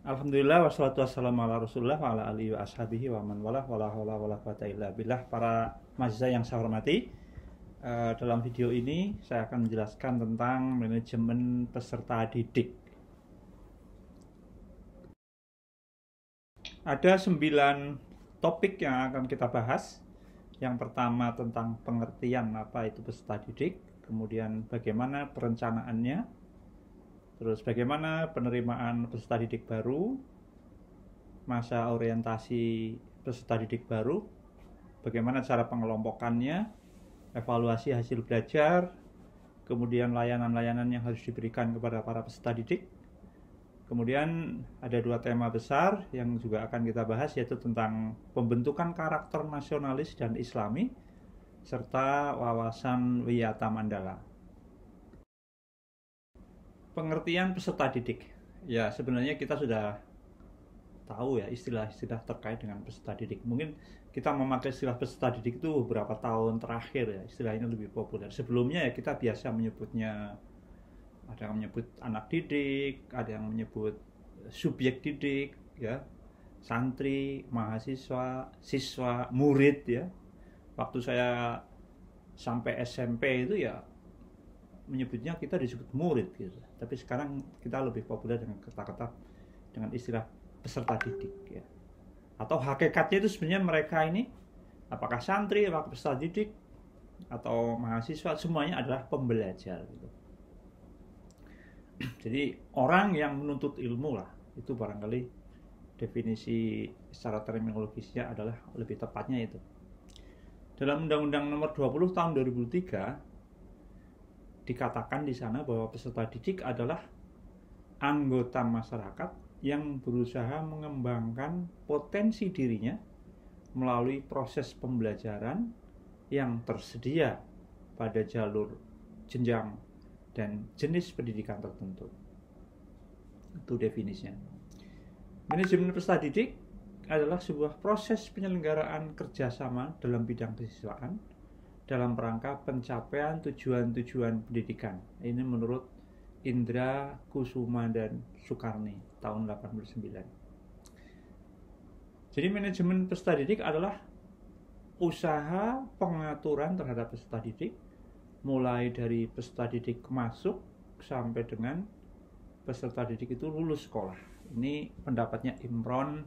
Alhamdulillah wassalatu wassalamu ala Rasulillah wa ala alihi wa ashabihi wa man walah wala haula wala quwata illa billah. Para mahasiswa yang saya hormati, dalam video ini saya akan menjelaskan tentang manajemen peserta didik. Ada 9 topik yang akan kita bahas. Yang pertama tentang pengertian apa itu peserta didik, kemudian bagaimana perencanaannya, terus bagaimana penerimaan peserta didik baru, masa orientasi peserta didik baru, bagaimana cara pengelompokannya, evaluasi hasil belajar, kemudian layanan-layanan yang harus diberikan kepada para peserta didik. Kemudian ada 2 tema besar yang juga akan kita bahas, yaitu tentang pembentukan karakter nasionalis dan islami, serta wawasan wiyata Mandala. Pengertian peserta didik. Ya, sebenarnya kita sudah tahu ya istilah-istilah terkait dengan peserta didik. Mungkin kita memakai istilah peserta didik itu beberapa tahun terakhir ya, istilah ini lebih populer. Sebelumnya ya kita biasa menyebutnya, ada yang menyebut anak didik, ada yang menyebut subjek didik ya, santri, mahasiswa, siswa, murid ya. Waktu saya sampai SMP itu ya menyebutnya kita disebut murid gitu. Tapi sekarang kita lebih populer dengan kata-kata dengan istilah peserta didik ya. Atau hakikatnya itu sebenarnya mereka ini apakah santri, apakah peserta didik atau mahasiswa, semuanya adalah pembelajar gitu. Jadi orang yang menuntut ilmu lah, itu barangkali definisi secara terminologisnya adalah lebih tepatnya itu. Dalam Undang-Undang Nomor 20 Tahun 2003 dikatakan di sana bahwa peserta didik adalah anggota masyarakat yang berusaha mengembangkan potensi dirinya melalui proses pembelajaran yang tersedia pada jalur jenjang dan jenis pendidikan tertentu. Itu definisinya. Manajemen peserta didik adalah sebuah proses penyelenggaraan kerjasama dalam bidang kesiswaan dalam rangka pencapaian tujuan-tujuan pendidikan. Ini menurut Indra Kusuma dan Sukarni tahun 89. Jadi manajemen peserta didik adalah usaha pengaturan terhadap peserta didik, mulai dari peserta didik masuk sampai dengan peserta didik itu lulus sekolah. Ini pendapatnya Imron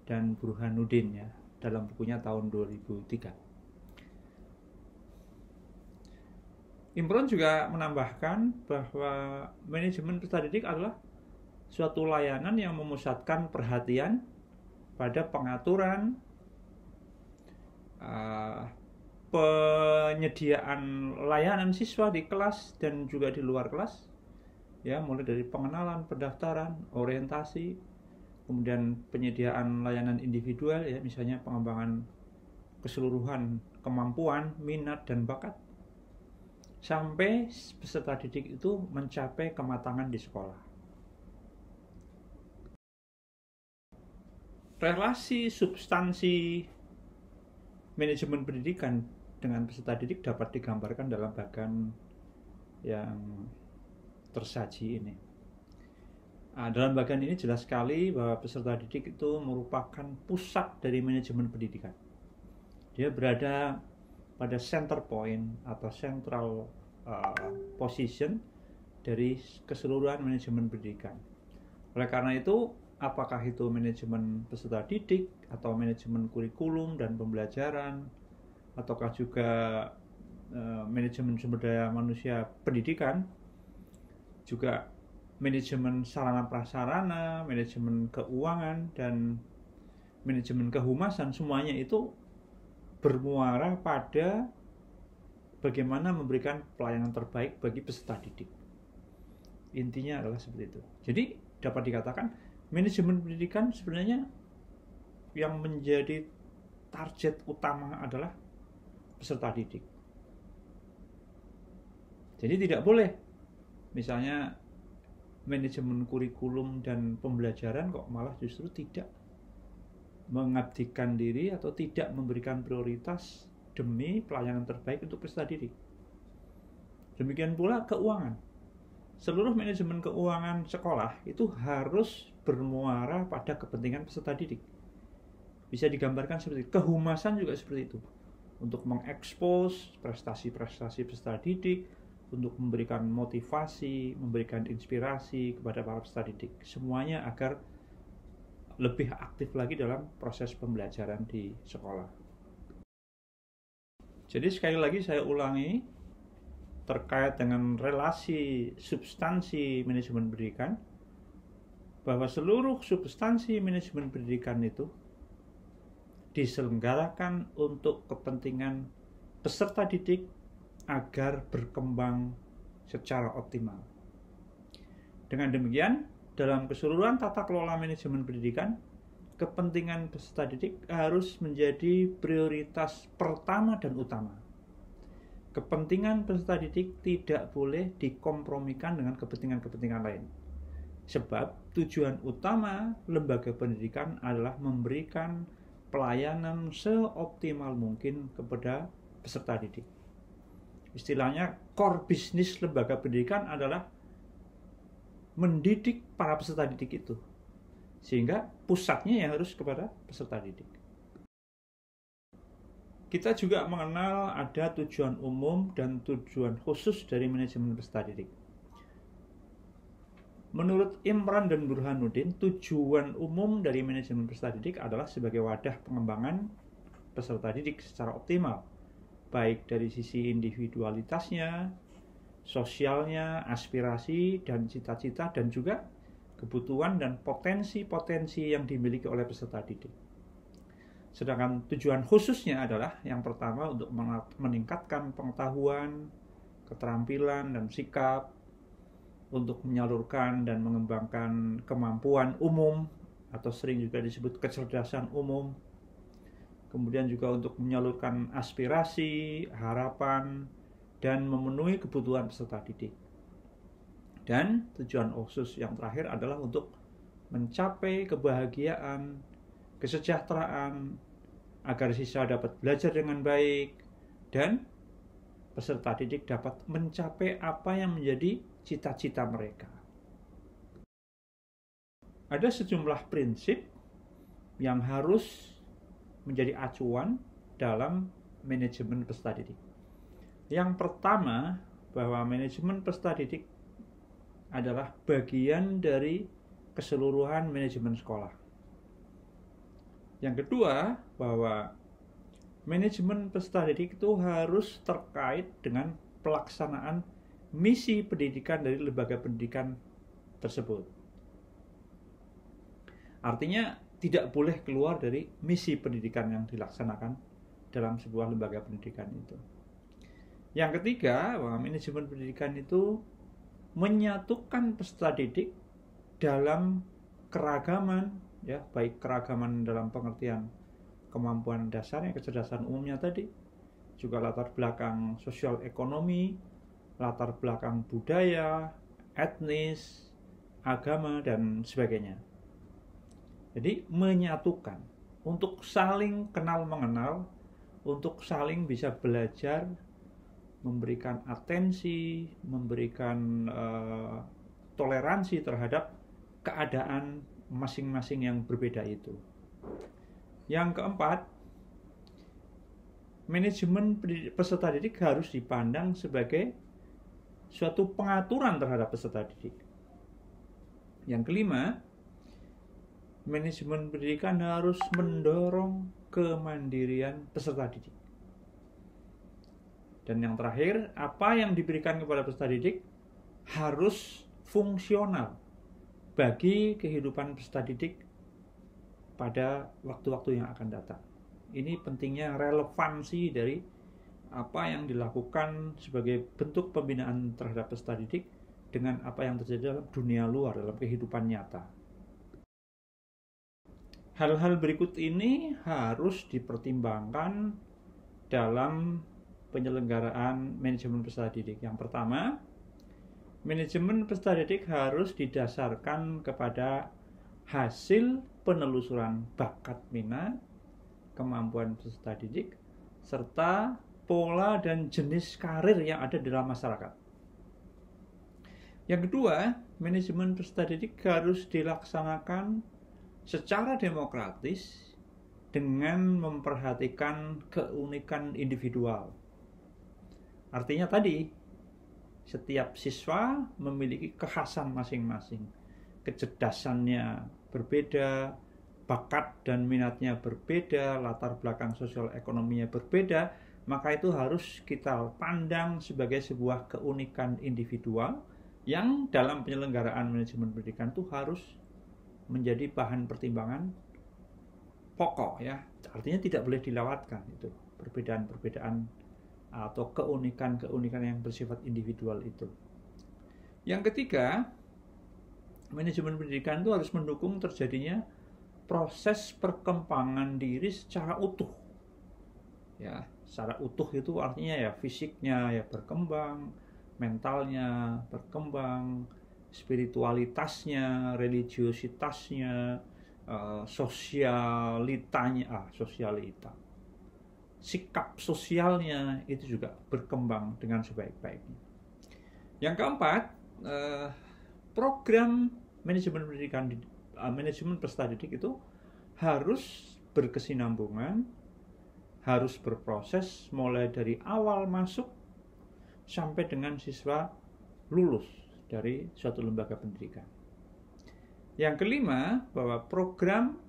dan Burhanuddin ya, dalam bukunya tahun 2003. Imron juga menambahkan bahwa manajemen peserta didik adalah suatu layanan yang memusatkan perhatian pada pengaturan, penyediaan layanan siswa di kelas dan juga di luar kelas, ya, mulai dari pengenalan, pendaftaran, orientasi, kemudian penyediaan layanan individual, ya, misalnya pengembangan keseluruhan kemampuan, minat dan bakat, sampai peserta didik itu mencapai kematangan di sekolah. Relasi substansi manajemen pendidikan dengan peserta didik dapat digambarkan dalam bagan yang tersaji ini. Dalam bagian ini jelas sekali bahwa peserta didik itu merupakan pusat dari manajemen pendidikan. Dia berada pada center point atau central position dari keseluruhan manajemen pendidikan. Oleh karena itu, apakah itu manajemen peserta didik atau manajemen kurikulum dan pembelajaran, ataukah juga manajemen sumber daya manusia pendidikan, juga manajemen sarana prasarana, manajemen keuangan, dan manajemen kehumasan, semuanya itu bermuara pada bagaimana memberikan pelayanan terbaik bagi peserta didik. Intinya adalah seperti itu. Jadi dapat dikatakan manajemen pendidikan sebenarnya yang menjadi target utama adalah peserta didik. Jadi tidak boleh misalnya manajemen kurikulum dan pembelajaran kok malah justru tidak mengabdikan diri atau tidak memberikan prioritas demi pelayanan terbaik untuk peserta didik. Demikian pula keuangan. seluruh manajemen keuangan sekolah itu harus bermuara pada kepentingan peserta didik. Bisa digambarkan seperti itu. Kehumasan juga seperti itu. Untuk mengekspos prestasi-prestasi peserta didik, untuk memberikan motivasi, memberikan inspirasi kepada para peserta didik. Semuanya agar lebih aktif lagi dalam proses pembelajaran di sekolah. Jadi sekali lagi saya ulangi, terkait dengan relasi substansi manajemen pendidikan, bahwa seluruh substansi manajemen pendidikan itu diselenggarakan untuk kepentingan peserta didik agar berkembang secara optimal. Dengan demikian, dalam keseluruhan tata kelola manajemen pendidikan, kepentingan peserta didik harus menjadi prioritas pertama dan utama. Kepentingan peserta didik tidak boleh dikompromikan dengan kepentingan-kepentingan lain. Sebab tujuan utama lembaga pendidikan adalah memberikan pelayanan seoptimal mungkin kepada peserta didik. Istilahnya core bisnis lembaga pendidikan adalah mendidik para peserta didik itu. Sehingga pusatnya ya harus kepada peserta didik. Kita juga mengenal ada tujuan umum dan tujuan khusus dari manajemen peserta didik. Menurut Imran dan Burhanuddin, tujuan umum dari manajemen peserta didik adalah sebagai wadah pengembangan peserta didik secara optimal, baik dari sisi individualitasnya, sosialnya, aspirasi dan cita-cita, dan juga kebutuhan dan potensi-potensi yang dimiliki oleh peserta didik. Sedangkan tujuan khususnya adalah yang pertama untuk meningkatkan pengetahuan, keterampilan, dan sikap, untuk menyalurkan dan mengembangkan kemampuan umum atau sering juga disebut kecerdasan umum. Kemudian juga untuk menyalurkan aspirasi, harapan, dan memenuhi kebutuhan peserta didik. Dan tujuan khusus yang terakhir adalah untuk mencapai kebahagiaan, kesejahteraan, agar siswa dapat belajar dengan baik dan peserta didik dapat mencapai apa yang menjadi cita-cita mereka. Ada sejumlah prinsip yang harus menjadi acuan dalam manajemen peserta didik. Yang pertama, bahwa manajemen peserta didik adalah bagian dari keseluruhan manajemen sekolah. Yang kedua, bahwa manajemen peserta didik itu harus terkait dengan pelaksanaan misi pendidikan dari lembaga pendidikan tersebut. Artinya tidak boleh keluar dari misi pendidikan yang dilaksanakan dalam sebuah lembaga pendidikan itu. Yang ketiga, bahwa manajemen pendidikan itu menyatukan peserta didik dalam keragaman, ya, baik keragaman dalam pengertian kemampuan dasarnya, kecerdasan umumnya tadi, juga latar belakang sosial ekonomi, latar belakang budaya, etnis, agama, dan sebagainya. Jadi menyatukan untuk saling kenal mengenal, untuk saling bisa belajar, memberikan atensi, memberikan toleransi terhadap keadaan masing-masing yang berbeda itu. Yang keempat, manajemen peserta didik harus dipandang sebagai suatu pengaturan terhadap peserta didik. Yang kelima, manajemen pendidikan harus mendorong kemandirian peserta didik. Dan yang terakhir, apa yang diberikan kepada peserta didik harus fungsional bagi kehidupan peserta didik pada waktu-waktu yang akan datang. Ini pentingnya relevansi dari apa yang dilakukan sebagai bentuk pembinaan terhadap peserta didik dengan apa yang terjadi dalam dunia luar, dalam kehidupan nyata. Hal-hal berikut ini harus dipertimbangkan dalam penyelenggaraan manajemen peserta didik. Yang pertama, manajemen peserta didik harus didasarkan kepada hasil penelusuran bakat minat, kemampuan peserta didik, serta pola dan jenis karir yang ada dalam masyarakat. Yang kedua, manajemen peserta didik harus dilaksanakan secara demokratis dengan memperhatikan keunikan individual. Artinya tadi, setiap siswa memiliki kekhasan masing-masing. Kecerdasannya berbeda, bakat dan minatnya berbeda, latar belakang sosial ekonominya berbeda, maka itu harus kita pandang sebagai sebuah keunikan individual yang dalam penyelenggaraan manajemen pendidikan itu harus menjadi bahan pertimbangan pokok, ya. Artinya tidak boleh dilewatkan itu perbedaan-perbedaan atau keunikan-keunikan yang bersifat individual itu. Yang ketiga, manajemen pendidikan itu harus mendukung terjadinya proses perkembangan diri secara utuh. Ya, secara utuh itu artinya ya fisiknya ya berkembang, mentalnya berkembang, spiritualitasnya, religiositasnya, sosialita, sikap sosialnya itu juga berkembang dengan sebaik-baiknya. Yang keempat, program manajemen pendidikan, manajemen peserta didik itu harus berkesinambungan, harus berproses mulai dari awal masuk sampai dengan siswa lulus dari suatu lembaga pendidikan. Yang kelima, bahwa program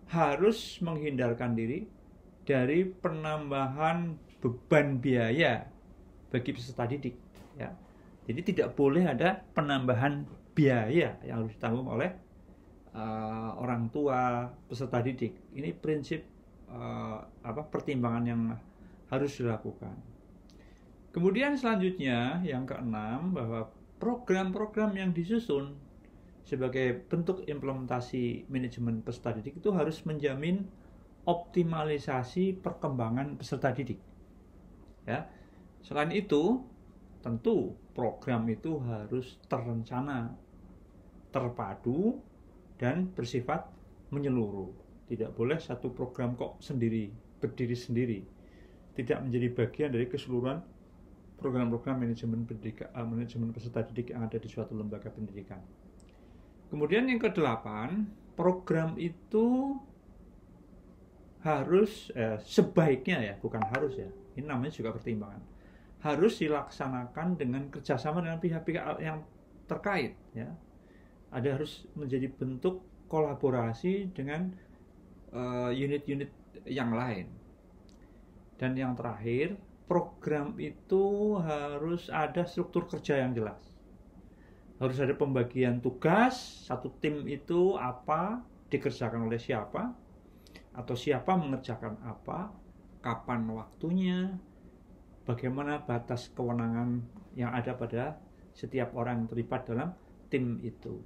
harus menghindarkan diri dari penambahan beban biaya bagi peserta didik, ya. Jadi tidak boleh ada penambahan biaya yang harus ditanggung oleh orang tua peserta didik. Ini prinsip pertimbangan yang harus dilakukan. Kemudian selanjutnya yang keenam, bahwa program-program yang disusun sebagai bentuk implementasi manajemen peserta didik itu harus menjamin optimalisasi perkembangan peserta didik. Ya. Selain itu, tentu program itu harus terencana, terpadu, dan bersifat menyeluruh. Tidak boleh satu program kok sendiri, berdiri sendiri. Tidak menjadi bagian dari keseluruhan program-program manajemen pendidikan, manajemen peserta didik yang ada di suatu lembaga pendidikan. Kemudian yang kedelapan, program itu harus sebaiknya ya, bukan harus ya, ini namanya juga pertimbangan, harus dilaksanakan dengan kerjasama dengan pihak-pihak yang terkait, ya. Ada harus menjadi bentuk kolaborasi dengan unit-unit yang lain. Dan yang terakhir, program itu harus ada struktur kerja yang jelas. Harus ada pembagian tugas, satu tim itu apa, dikerjakan oleh siapa, atau siapa mengerjakan apa, kapan waktunya, bagaimana batas kewenangan yang ada pada setiap orang yang terlibat dalam tim itu.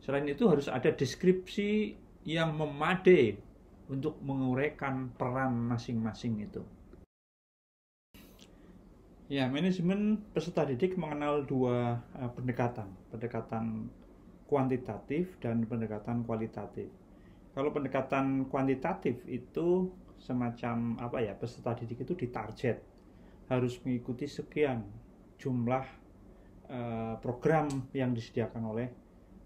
Selain itu harus ada deskripsi yang memadai untuk menguraikan peran masing-masing itu. Ya, manajemen peserta didik mengenal dua pendekatan kuantitatif dan pendekatan kualitatif. Kalau pendekatan kuantitatif itu semacam peserta didik itu ditarget, harus mengikuti sekian jumlah program yang disediakan oleh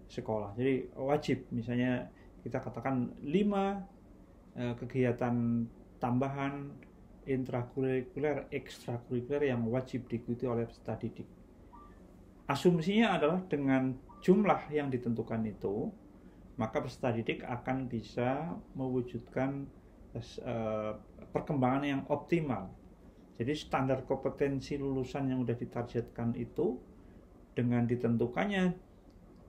sekolah. Jadi wajib, misalnya kita katakan 5 kegiatan tambahan intrakurikuler, ekstrakurikuler yang wajib diikuti oleh peserta didik. Asumsinya adalah dengan jumlah yang ditentukan itu, maka peserta didik akan bisa mewujudkan perkembangan yang optimal. Jadi standar kompetensi lulusan yang sudah ditargetkan itu, dengan ditentukannya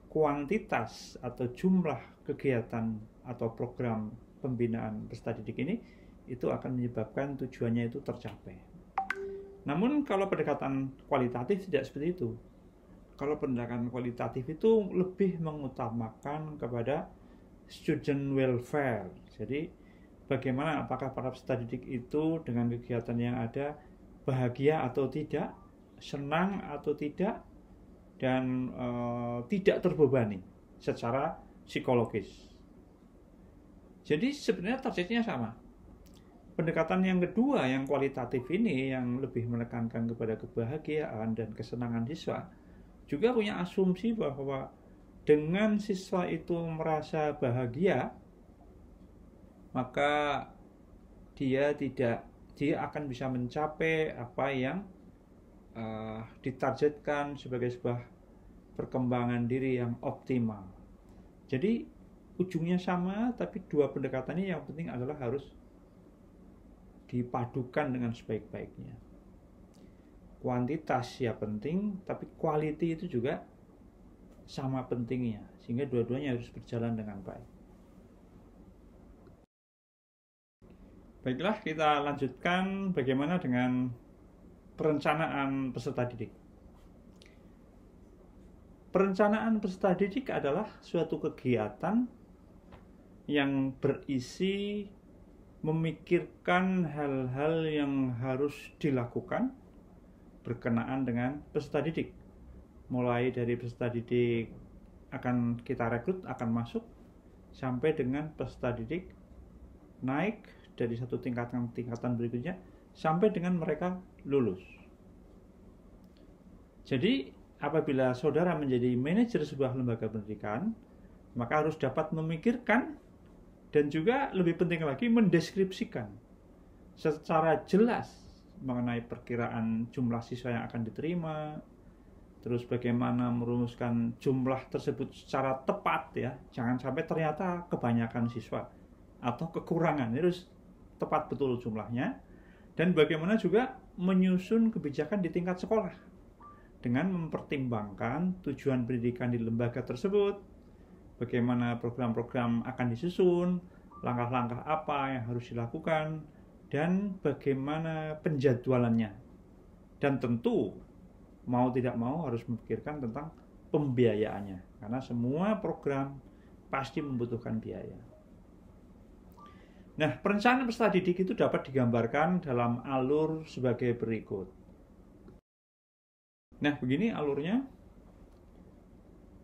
kuantitas atau jumlah kegiatan atau program pembinaan peserta didik ini, itu akan menyebabkan tujuannya itu tercapai. Namun kalau pendekatan kualitatif tidak seperti itu. Kalau pendekatan kualitatif itu lebih mengutamakan kepada student welfare. Jadi bagaimana, apakah para peserta didik itu dengan kegiatan yang ada bahagia atau tidak, senang atau tidak, dan tidak terbebani secara psikologis. Jadi sebenarnya targetnya sama. Pendekatan yang kedua, yang kualitatif ini, yang lebih menekankan kepada kebahagiaan dan kesenangan siswa, juga punya asumsi bahwa dengan siswa itu merasa bahagia, maka dia akan bisa mencapai apa yang ditargetkan sebagai sebuah perkembangan diri yang optimal. Jadi ujungnya sama, tapi dua pendekatan ini yang penting adalah harus dipadukan dengan sebaik-baiknya. Kuantitas ya penting, tapi quality itu juga sama pentingnya, sehingga dua-duanya harus berjalan dengan baik. Baiklah, kita lanjutkan bagaimana dengan perencanaan peserta didik. Perencanaan peserta didik adalah suatu kegiatan yang berisi memikirkan hal-hal yang harus dilakukan berkenaan dengan peserta didik. Mulai dari peserta didik akan kita rekrut, akan masuk, sampai dengan peserta didik naik dari satu tingkatan berikutnya, sampai dengan mereka lulus. Jadi, apabila saudara menjadi manajer sebuah lembaga pendidikan, maka harus dapat memikirkan dan juga lebih penting lagi mendeskripsikan secara jelas mengenai perkiraan jumlah siswa yang akan diterima, terus bagaimana merumuskan jumlah tersebut secara tepat ya, jangan sampai ternyata kebanyakan siswa atau kekurangan, harus tepat betul jumlahnya. Dan bagaimana juga menyusun kebijakan di tingkat sekolah dengan mempertimbangkan tujuan pendidikan di lembaga tersebut, bagaimana program-program akan disusun, langkah-langkah apa yang harus dilakukan, dan bagaimana penjadwalannya. Dan tentu mau tidak mau harus memikirkan tentang pembiayaannya, karena semua program pasti membutuhkan biaya. Nah, perencanaan peserta didik itu dapat digambarkan dalam alur sebagai berikut. Nah, begini alurnya.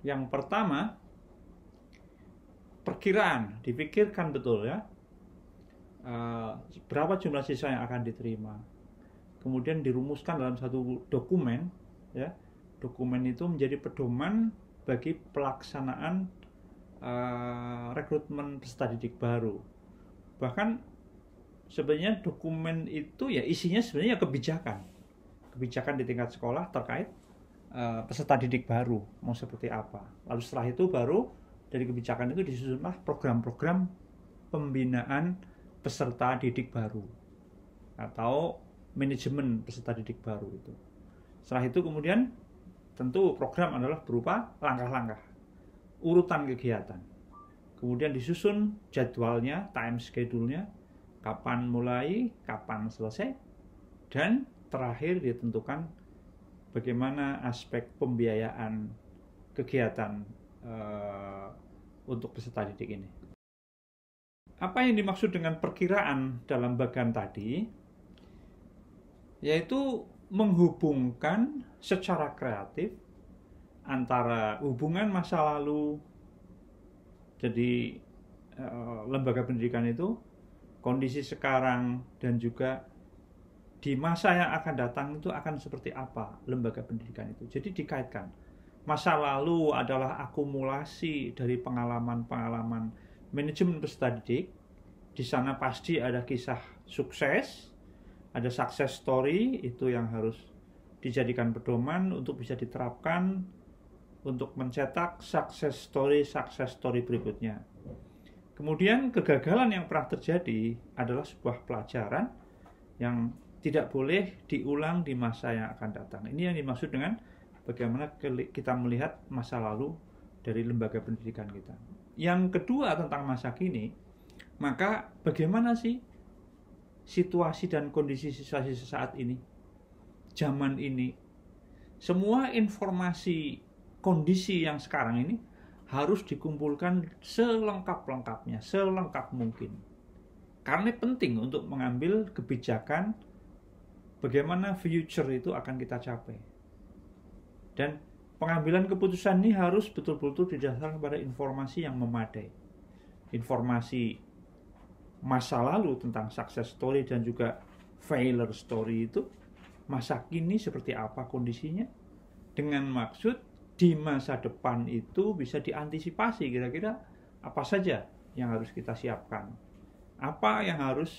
Yang pertama, perkiraan, dipikirkan betul ya, berapa jumlah siswa yang akan diterima. Kemudian dirumuskan dalam satu dokumen, ya. Dokumen itu menjadi pedoman bagi pelaksanaan rekrutmen peserta didik baru. Bahkan sebenarnya dokumen itu ya isinya sebenarnya kebijakan di tingkat sekolah terkait peserta didik baru mau seperti apa. Lalu setelah itu baru dari kebijakan itu disusunlah program-program pembinaan peserta didik baru atau manajemen peserta didik baru itu. Setelah itu kemudian tentu program adalah berupa langkah-langkah, urutan kegiatan. Kemudian disusun jadwalnya, time schedule-nya, kapan mulai, kapan selesai, dan terakhir ditentukan bagaimana aspek pembiayaan kegiatan untuk peserta didik ini. Apa yang dimaksud dengan perkiraan dalam bagian tadi? Yaitu menghubungkan secara kreatif antara hubungan masa lalu. Jadi lembaga pendidikan itu kondisi sekarang dan juga di masa yang akan datang itu akan seperti apa lembaga pendidikan itu. Jadi dikaitkan. Masa lalu adalah akumulasi dari pengalaman-pengalaman manajemen peserta didik. Di sana pasti ada kisah sukses, ada success story, itu yang harus dijadikan pedoman untuk bisa diterapkan untuk mencetak success story berikutnya. Kemudian kegagalan yang pernah terjadi adalah sebuah pelajaran yang tidak boleh diulang di masa yang akan datang. Ini yang dimaksud dengan bagaimana kita melihat masa lalu dari lembaga pendidikan kita. Yang kedua tentang masa kini, maka bagaimana sih situasi dan kondisi siswa-siswa saat ini, zaman ini. Semua informasi kondisi yang sekarang ini harus dikumpulkan selengkap-lengkapnya, selengkap mungkin. Karena penting untuk mengambil kebijakan bagaimana future itu akan kita capai. Dan pengambilan keputusan ini harus betul-betul didasarkan pada informasi yang memadai. Informasi masa lalu tentang success story dan juga failure story itu, masa kini seperti apa kondisinya, dengan maksud di masa depan itu bisa diantisipasi. Kira-kira apa saja yang harus kita siapkan, apa yang harus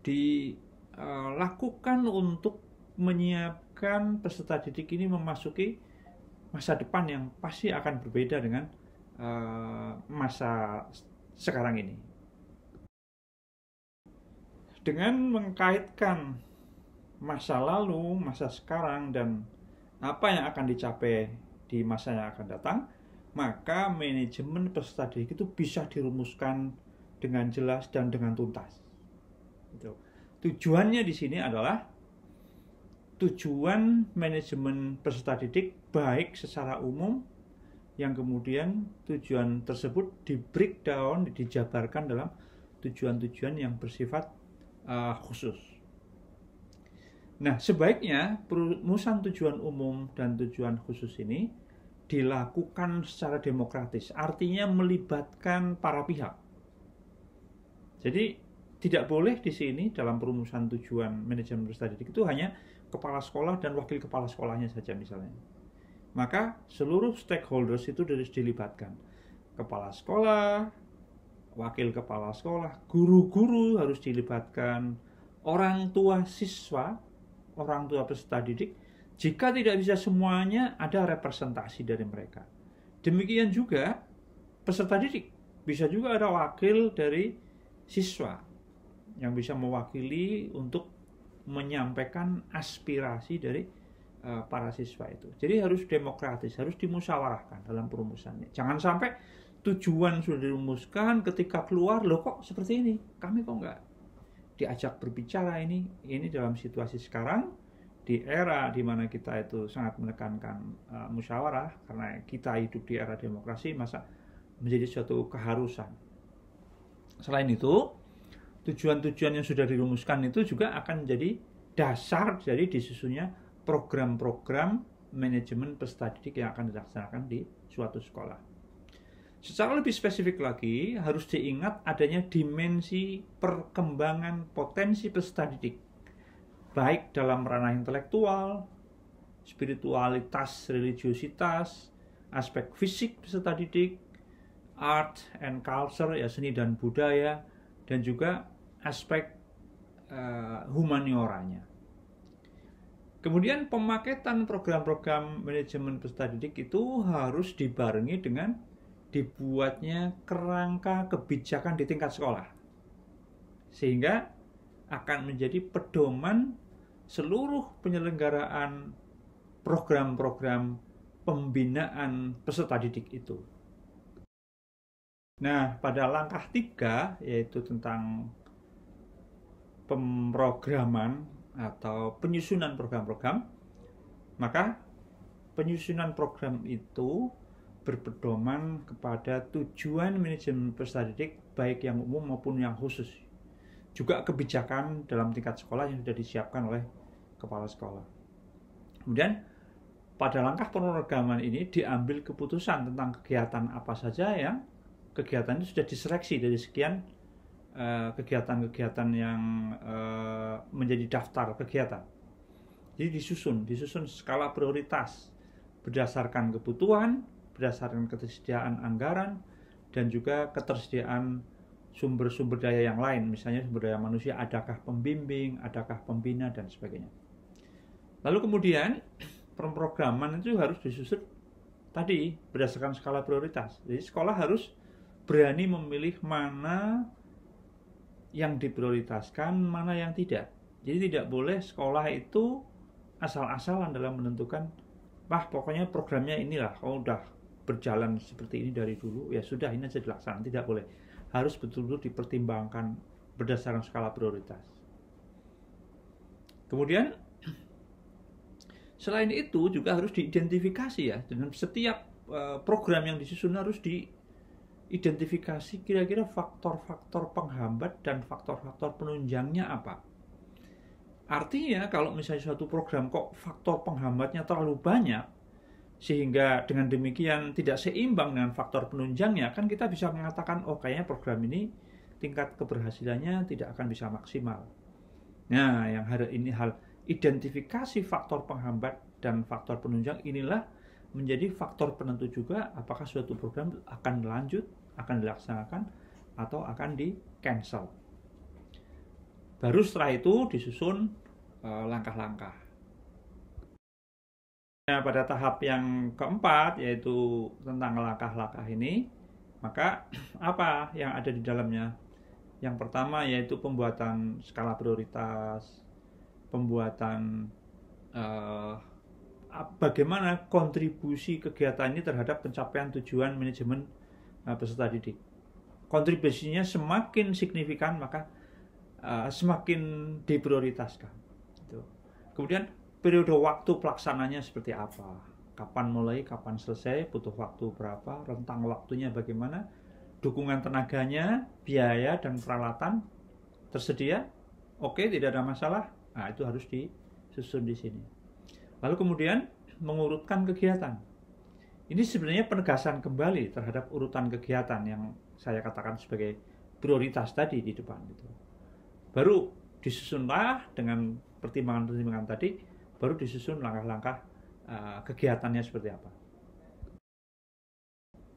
dilakukan untuk menyiapkan peserta didik ini memasuki masa depan yang pasti akan berbeda dengan masa sekarang ini. Dengan mengkaitkan masa lalu, masa sekarang, dan apa yang akan dicapai di masa yang akan datang, maka manajemen peserta didik itu bisa dirumuskan dengan jelas dan dengan tuntas. Tujuannya di sini adalah tujuan manajemen peserta didik baik secara umum, yang kemudian tujuan tersebut di breakdown, dijabarkan dalam tujuan-tujuan yang bersifat khusus. Nah, sebaiknya perumusan tujuan umum dan tujuan khusus ini dilakukan secara demokratis, artinya melibatkan para pihak. Jadi tidak boleh di sini dalam perumusan tujuan manajemen peserta didik itu hanya kepala sekolah dan wakil kepala sekolahnya saja misalnya. Maka seluruh stakeholders itu harus dilibatkan. Kepala sekolah, wakil kepala sekolah, guru-guru harus dilibatkan, orang tua siswa, orang tua peserta didik. Jika tidak bisa semuanya, ada representasi dari mereka. Demikian juga peserta didik. Bisa juga ada wakil dari siswa yang bisa mewakili untuk menyampaikan aspirasi dari para siswa itu. Jadi harus demokratis, harus dimusyawarahkan dalam perumusannya. Jangan sampai tujuan sudah dirumuskan, ketika keluar, loh kok seperti ini? Kami kok nggak diajak berbicara ini dalam situasi sekarang, di era di mana kita itu sangat menekankan musyawarah, karena kita hidup di era demokrasi, masa menjadi suatu keharusan. Selain itu, tujuan-tujuan yang sudah dirumuskan itu juga akan menjadi dasar dari disusunnya program-program manajemen peserta didik yang akan dilaksanakan di suatu sekolah. Secara lebih spesifik lagi, harus diingat adanya dimensi perkembangan potensi peserta didik, baik dalam ranah intelektual, spiritualitas, religiositas, aspek fisik peserta didik, art and culture, ya seni dan budaya, dan juga aspek humanioranya. Kemudian pemaketan program-program manajemen peserta didik itu harus dibarengi dengan dibuatnya kerangka kebijakan di tingkat sekolah, sehingga akan menjadi pedoman seluruh penyelenggaraan program-program pembinaan peserta didik itu. Nah, pada langkah 3, yaitu tentang pemrograman atau penyusunan program-program, maka penyusunan program itu berpedoman kepada tujuan manajemen peserta didik, baik yang umum maupun yang khusus. Juga kebijakan dalam tingkat sekolah yang sudah disiapkan oleh kepala sekolah. Kemudian pada langkah pemrograman ini diambil keputusan tentang kegiatan apa saja yang kegiatan itu sudah diseleksi dari sekian kegiatan-kegiatan yang menjadi daftar kegiatan. Jadi disusun skala prioritas berdasarkan kebutuhan, berdasarkan ketersediaan anggaran, dan juga ketersediaan sumber-sumber daya yang lain, misalnya sumber daya manusia, adakah pembimbing, adakah pembina, dan sebagainya. Lalu kemudian pemrograman itu harus disusun tadi berdasarkan skala prioritas. Jadi sekolah harus berani memilih mana yang diprioritaskan, mana yang tidak. Jadi tidak boleh sekolah itu asal-asalan dalam menentukan, wah pokoknya programnya inilah, kalau udah berjalan seperti ini dari dulu, ya sudah ini aja dilaksanakan. Tidak boleh. Harus betul-betul dipertimbangkan berdasarkan skala prioritas. Kemudian selain itu juga harus diidentifikasi ya, dengan setiap program yang disusun harus diidentifikasi kira-kira faktor-faktor penghambat dan faktor-faktor penunjangnya apa. Artinya kalau misalnya suatu program kok faktor penghambatnya terlalu banyak, sehingga dengan demikian tidak seimbang dengan faktor penunjangnya, kan kita bisa mengatakan, oh kayaknya program ini tingkat keberhasilannya tidak akan bisa maksimal. Nah, yang hari ini hal identifikasi faktor penghambat dan faktor penunjang inilah menjadi faktor penentu juga apakah suatu program akan lanjut, akan dilaksanakan, atau akan di-cancel. Baru setelah itu disusun langkah-langkah. Nah, pada tahap yang keempat, yaitu tentang langkah-langkah ini, maka apa yang ada di dalamnya? Yang pertama yaitu pembuatan skala prioritas, pembuatan bagaimana kontribusi kegiatan ini terhadap pencapaian tujuan manajemen peserta didik. Kontribusinya semakin signifikan maka semakin diprioritaskan. Kemudian periode waktu pelaksananya seperti apa? Kapan mulai, kapan selesai, butuh waktu berapa, rentang waktunya bagaimana, dukungan tenaganya, biaya dan peralatan tersedia, oke, tidak ada masalah. Nah, itu harus disusun di sini. Lalu kemudian mengurutkan kegiatan. Ini sebenarnya penegasan kembali terhadap urutan kegiatan yang saya katakan sebagai prioritas tadi di depan. Baru disusunlah dengan pertimbangan-pertimbangan tadi, baru disusun langkah-langkah kegiatannya seperti apa.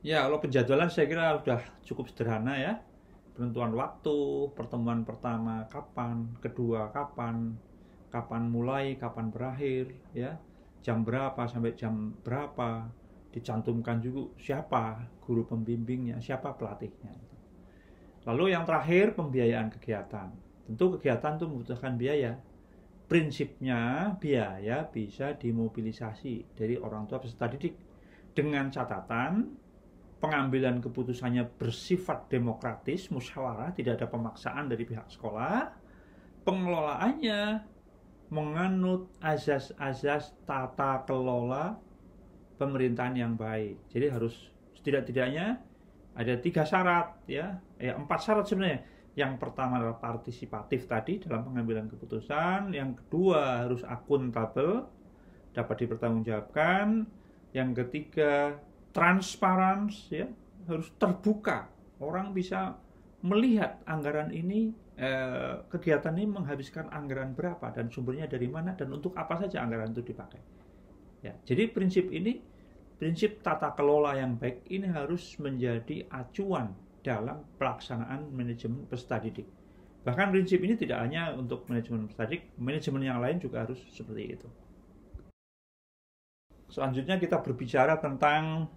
Ya, kalau penjadwalan saya kira sudah cukup sederhana ya. Penentuan waktu, pertemuan pertama kapan, kedua kapan, kapan mulai, kapan berakhir, ya, jam berapa sampai jam berapa, dicantumkan juga siapa guru pembimbingnya, siapa pelatihnya. Lalu yang terakhir pembiayaan kegiatan. Tentu kegiatan itu membutuhkan biaya. Prinsipnya biaya bisa dimobilisasi dari orang tua peserta didik dengan catatan pengambilan keputusannya bersifat demokratis, musyawarah, tidak ada pemaksaan dari pihak sekolah. Pengelolaannya menganut azas-azas tata kelola pemerintahan yang baik. Jadi harus setidak-tidaknya ada 3 syarat ya, 4 syarat sebenarnya. Yang pertama adalah partisipatif tadi dalam pengambilan keputusan, yang kedua harus akuntabel, dapat dipertanggungjawabkan, yang ketiga transparan, ya, harus terbuka. Orang bisa melihat anggaran ini, kegiatan ini menghabiskan anggaran berapa dan sumbernya dari mana dan untuk apa saja anggaran itu dipakai. Ya, jadi prinsip ini, prinsip tata kelola yang baik ini harus menjadi acuan dalam pelaksanaan manajemen peserta didik. Bahkan prinsip ini tidak hanya untuk manajemen peserta didik, manajemen yang lain juga harus seperti itu. Selanjutnya kita berbicara tentang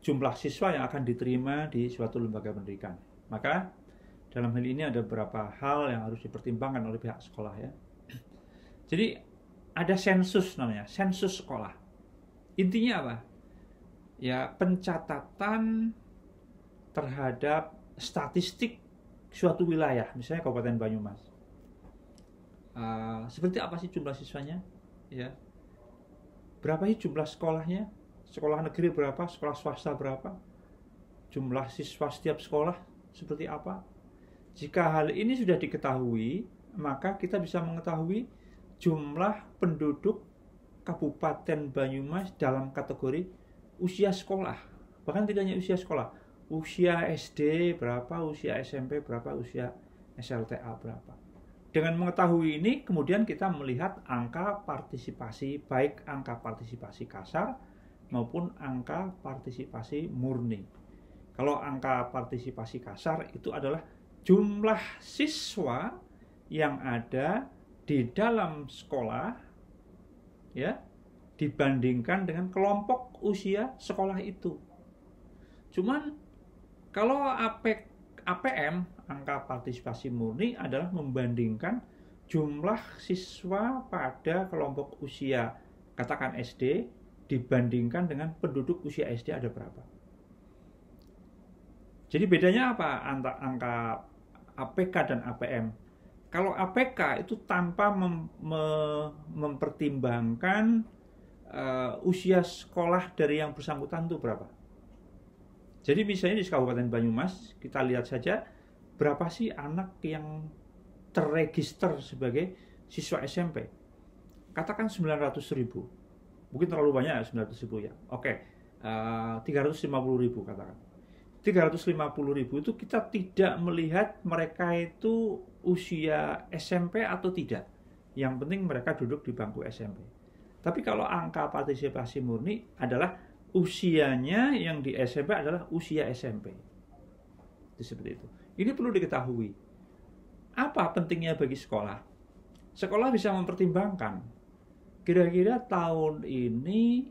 jumlah siswa yang akan diterima di suatu lembaga pendidikan. Maka dalam hal ini ada beberapa hal yang harus dipertimbangkan oleh pihak sekolah ya. Jadi ada sensus namanya, sensus sekolah. Intinya apa? Ya, pencatatan terhadap statistik suatu wilayah, misalnya Kabupaten Banyumas. Seperti apa sih jumlah siswanya? Ya, berapa sih jumlah sekolahnya? Sekolah negeri berapa? Sekolah swasta berapa? Jumlah siswa setiap sekolah seperti apa? Jika hal ini sudah diketahui, maka kita bisa mengetahui jumlah penduduk Kabupaten Banyumas dalam kategori usia sekolah. Bahkan tidak hanya usia sekolah, usia SD berapa, usia SMP berapa, usia SLTA berapa. Dengan mengetahui ini, kemudian kita melihat angka partisipasi, baik angka partisipasi kasar maupun angka partisipasi murni. Kalau angka partisipasi kasar itu adalah jumlah siswa yang ada di dalam sekolah ya, dibandingkan dengan kelompok usia sekolah itu. Cuman kalau APM, angka partisipasi murni adalah membandingkan jumlah siswa pada kelompok usia, katakan SD, dibandingkan dengan penduduk usia SD ada berapa. Jadi bedanya apa antara angka APK dan APM? Kalau APK itu tanpa mempertimbangkan usia sekolah dari yang bersangkutan itu berapa. Jadi misalnya di Kabupaten Banyumas, kita lihat saja berapa sih anak yang terregister sebagai siswa SMP. Katakan 900.000. Mungkin terlalu banyak ya 900.000 ya. Oke, 350.000 katakan. 350.000 itu kita tidak melihat mereka itu usia SMP atau tidak. Yang penting mereka duduk di bangku SMP. Tapi kalau angka partisipasi murni adalah usianya yang di SMP adalah usia SMP. Seperti itu. Ini perlu diketahui. Apa pentingnya bagi sekolah? Sekolah bisa mempertimbangkan, kira-kira tahun ini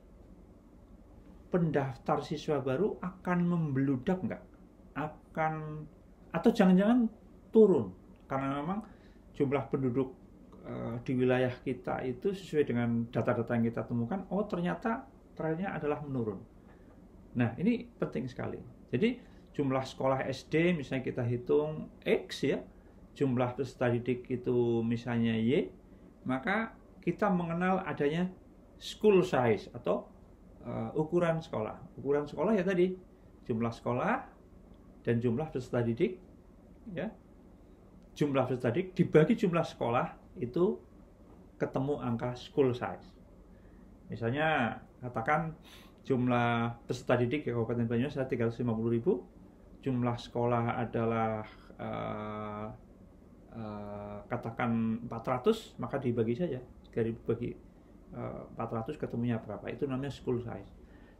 pendaftar siswa baru akan membludak nggak? Atau jangan-jangan turun? Karena memang jumlah penduduk di wilayah kita itu sesuai dengan data-data yang kita temukan, oh ternyata trennya adalah menurun. Nah, ini penting sekali. Jadi jumlah sekolah SD misalnya kita hitung X ya, jumlah peserta didik itu misalnya Y, maka kita mengenal adanya school size atau ukuran sekolah. Ukuran sekolah ya tadi jumlah sekolah dan jumlah peserta didik ya. Jumlah peserta didik dibagi jumlah sekolah itu ketemu angka school size. Misalnya katakan jumlah peserta didik di Kabupaten Banyumas adalah 350.000, jumlah sekolah adalah katakan 400, maka dibagi saja. Dari bagi 400 ketemunya berapa? Itu namanya school size.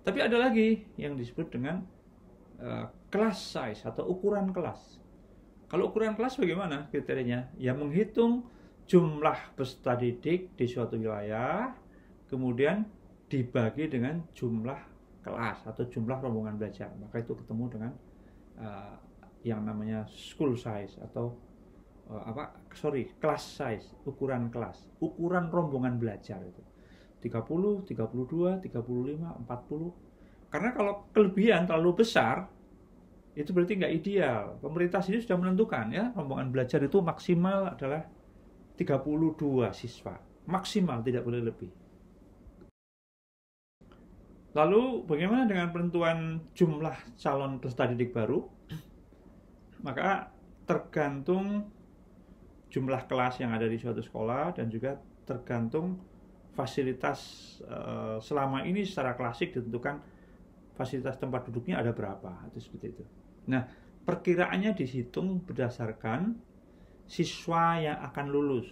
Tapi ada lagi yang disebut dengan class size atau ukuran kelas. Kalau ukuran kelas bagaimana kriterianya? Ya menghitung jumlah peserta didik di suatu wilayah, kemudian dibagi dengan jumlah kelas atau jumlah rombongan belajar. Maka itu ketemu dengan yang namanya school size atau class size, ukuran kelas, ukuran rombongan belajar itu. 30, 32, 35, 40. Karena kalau kelebihan terlalu besar, itu berarti nggak ideal. Pemerintah sendiri sudah menentukan ya, rombongan belajar itu maksimal adalah 32 siswa. Maksimal, tidak boleh lebih. Lalu bagaimana dengan penentuan jumlah calon peserta didik baru? Maka tergantung jumlah kelas yang ada di suatu sekolah dan juga tergantung fasilitas selama ini secara klasik ditentukan fasilitas tempat duduknya ada berapa, itu seperti itu. Nah, perkiraannya dihitung berdasarkan siswa yang akan lulus.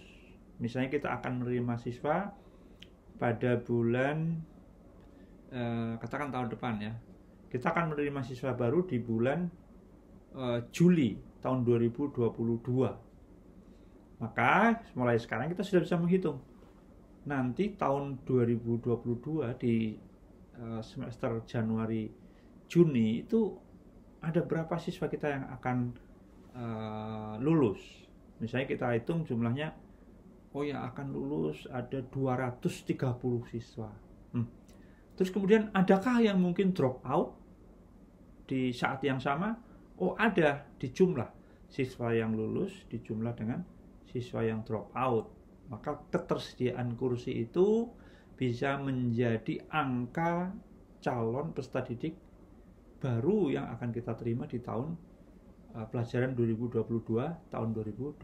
Misalnya kita akan menerima siswa pada bulan katakan tahun depan ya. Kita akan menerima siswa baru di bulan Juli tahun 2022. Maka mulai sekarang kita sudah bisa menghitung. Nanti tahun 2022 di semester Januari Juni itu ada berapa siswa kita yang akan lulus. Misalnya kita hitung jumlahnya, oh ya akan lulus ada 230 siswa. Terus kemudian adakah yang mungkin drop out di saat yang sama? Oh ada, di jumlah siswa yang lulus dijumlah dengan siswa yang drop out. Maka ketersediaan kursi itu bisa menjadi angka calon peserta didik baru yang akan kita terima di tahun pelajaran 2022 tahun 2023.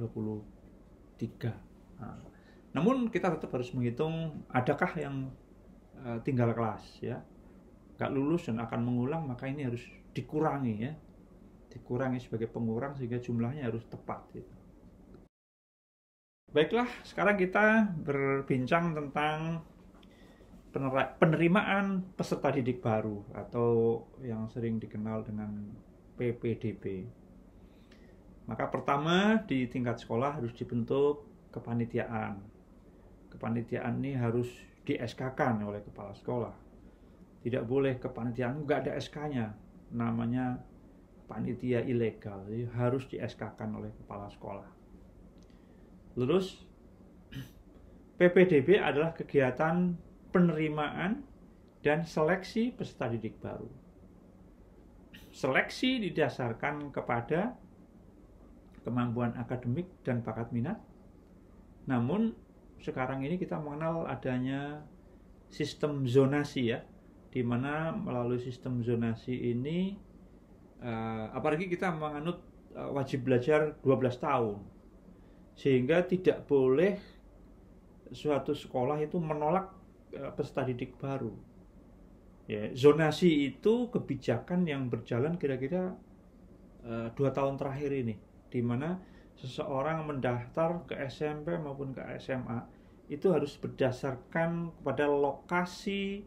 Namun kita tetap harus menghitung adakah yang tinggal kelas ya, nggak lulus dan akan mengulang, maka ini harus dikurangi ya, dikurangi sebagai pengurang sehingga jumlahnya harus tepat gitu. Baiklah, sekarang kita berbincang tentang penerimaan peserta didik baru atau yang sering dikenal dengan PPDB. Maka pertama di tingkat sekolah harus dibentuk kepanitiaan. Kepanitiaan ini harus di SK-kan oleh kepala sekolah. Tidak boleh kepanitiaan nggak ada SK-nya, namanya panitia ilegal. Jadi harus di SK-kan oleh kepala sekolah. Terus PPDB adalah kegiatan penerimaan dan seleksi peserta didik baru. Seleksi didasarkan kepada kemampuan akademik dan bakat minat. Namun sekarang ini kita mengenal adanya sistem zonasi ya, di mana melalui sistem zonasi ini apalagi kita menganut wajib belajar 12 tahun. Sehingga tidak boleh suatu sekolah itu menolak peserta didik baru. Ya, zonasi itu kebijakan yang berjalan kira-kira 2 tahun terakhir ini, di mana seseorang mendaftar ke SMP maupun ke SMA itu harus berdasarkan kepada lokasi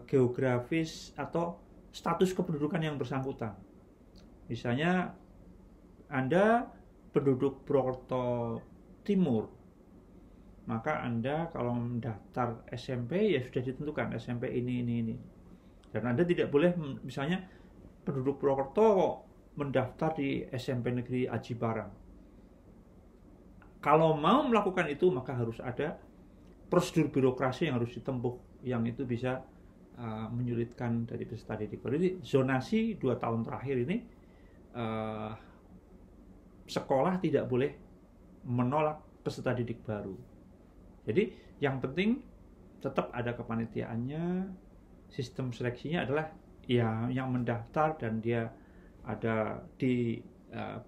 geografis atau status kependudukan yang bersangkutan. Misalnya Anda penduduk Purwokerto Timur, maka Anda kalau mendaftar SMP ya sudah ditentukan SMP ini. Dan Anda tidak boleh misalnya penduduk Purwokerto mendaftar di SMP Negeri Aji Barang. Kalau mau melakukan itu maka harus ada prosedur birokrasi yang harus ditempuh, yang itu bisa menyulitkan dari peserta didik baru. Jadi zonasi 2 tahun terakhir ini sekolah tidak boleh menolak peserta didik baru. Jadi yang penting tetap ada kepanitiaannya, sistem seleksinya adalah ya yang mendaftar dan dia ada di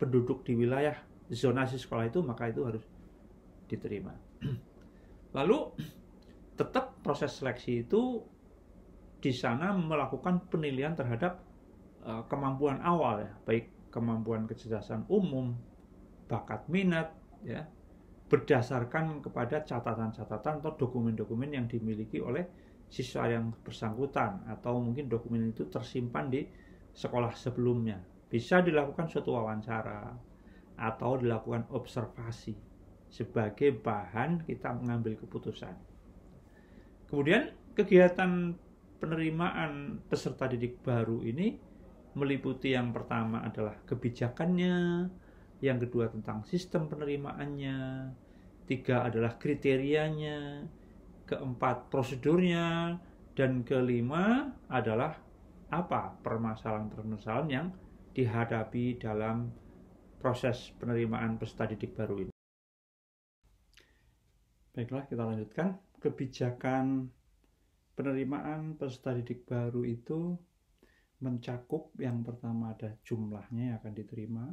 penduduk di wilayah zonasi sekolah itu, maka itu harus diterima. Lalu tetap proses seleksi itu di sana melakukan penilaian terhadap kemampuan awal ya, baik kemampuan kecerdasan umum, bakat minat ya, berdasarkan kepada catatan-catatan atau dokumen-dokumen yang dimiliki oleh siswa yang bersangkutan, atau mungkin dokumen itu tersimpan di sekolah sebelumnya. Bisa dilakukan suatu wawancara atau dilakukan observasi sebagai bahan kita mengambil keputusan. Kemudian kegiatan penerimaan peserta didik baru ini meliputi yang pertama adalah kebijakannya, yang kedua tentang sistem penerimaannya, tiga adalah kriterianya, keempat prosedurnya, dan kelima adalah apa permasalahan-permasalahan yang dihadapi dalam proses penerimaan peserta didik baru ini. Baiklah, kita lanjutkan. Kebijakan penerimaan peserta didik baru itu mencakup yang pertama ada jumlahnya yang akan diterima,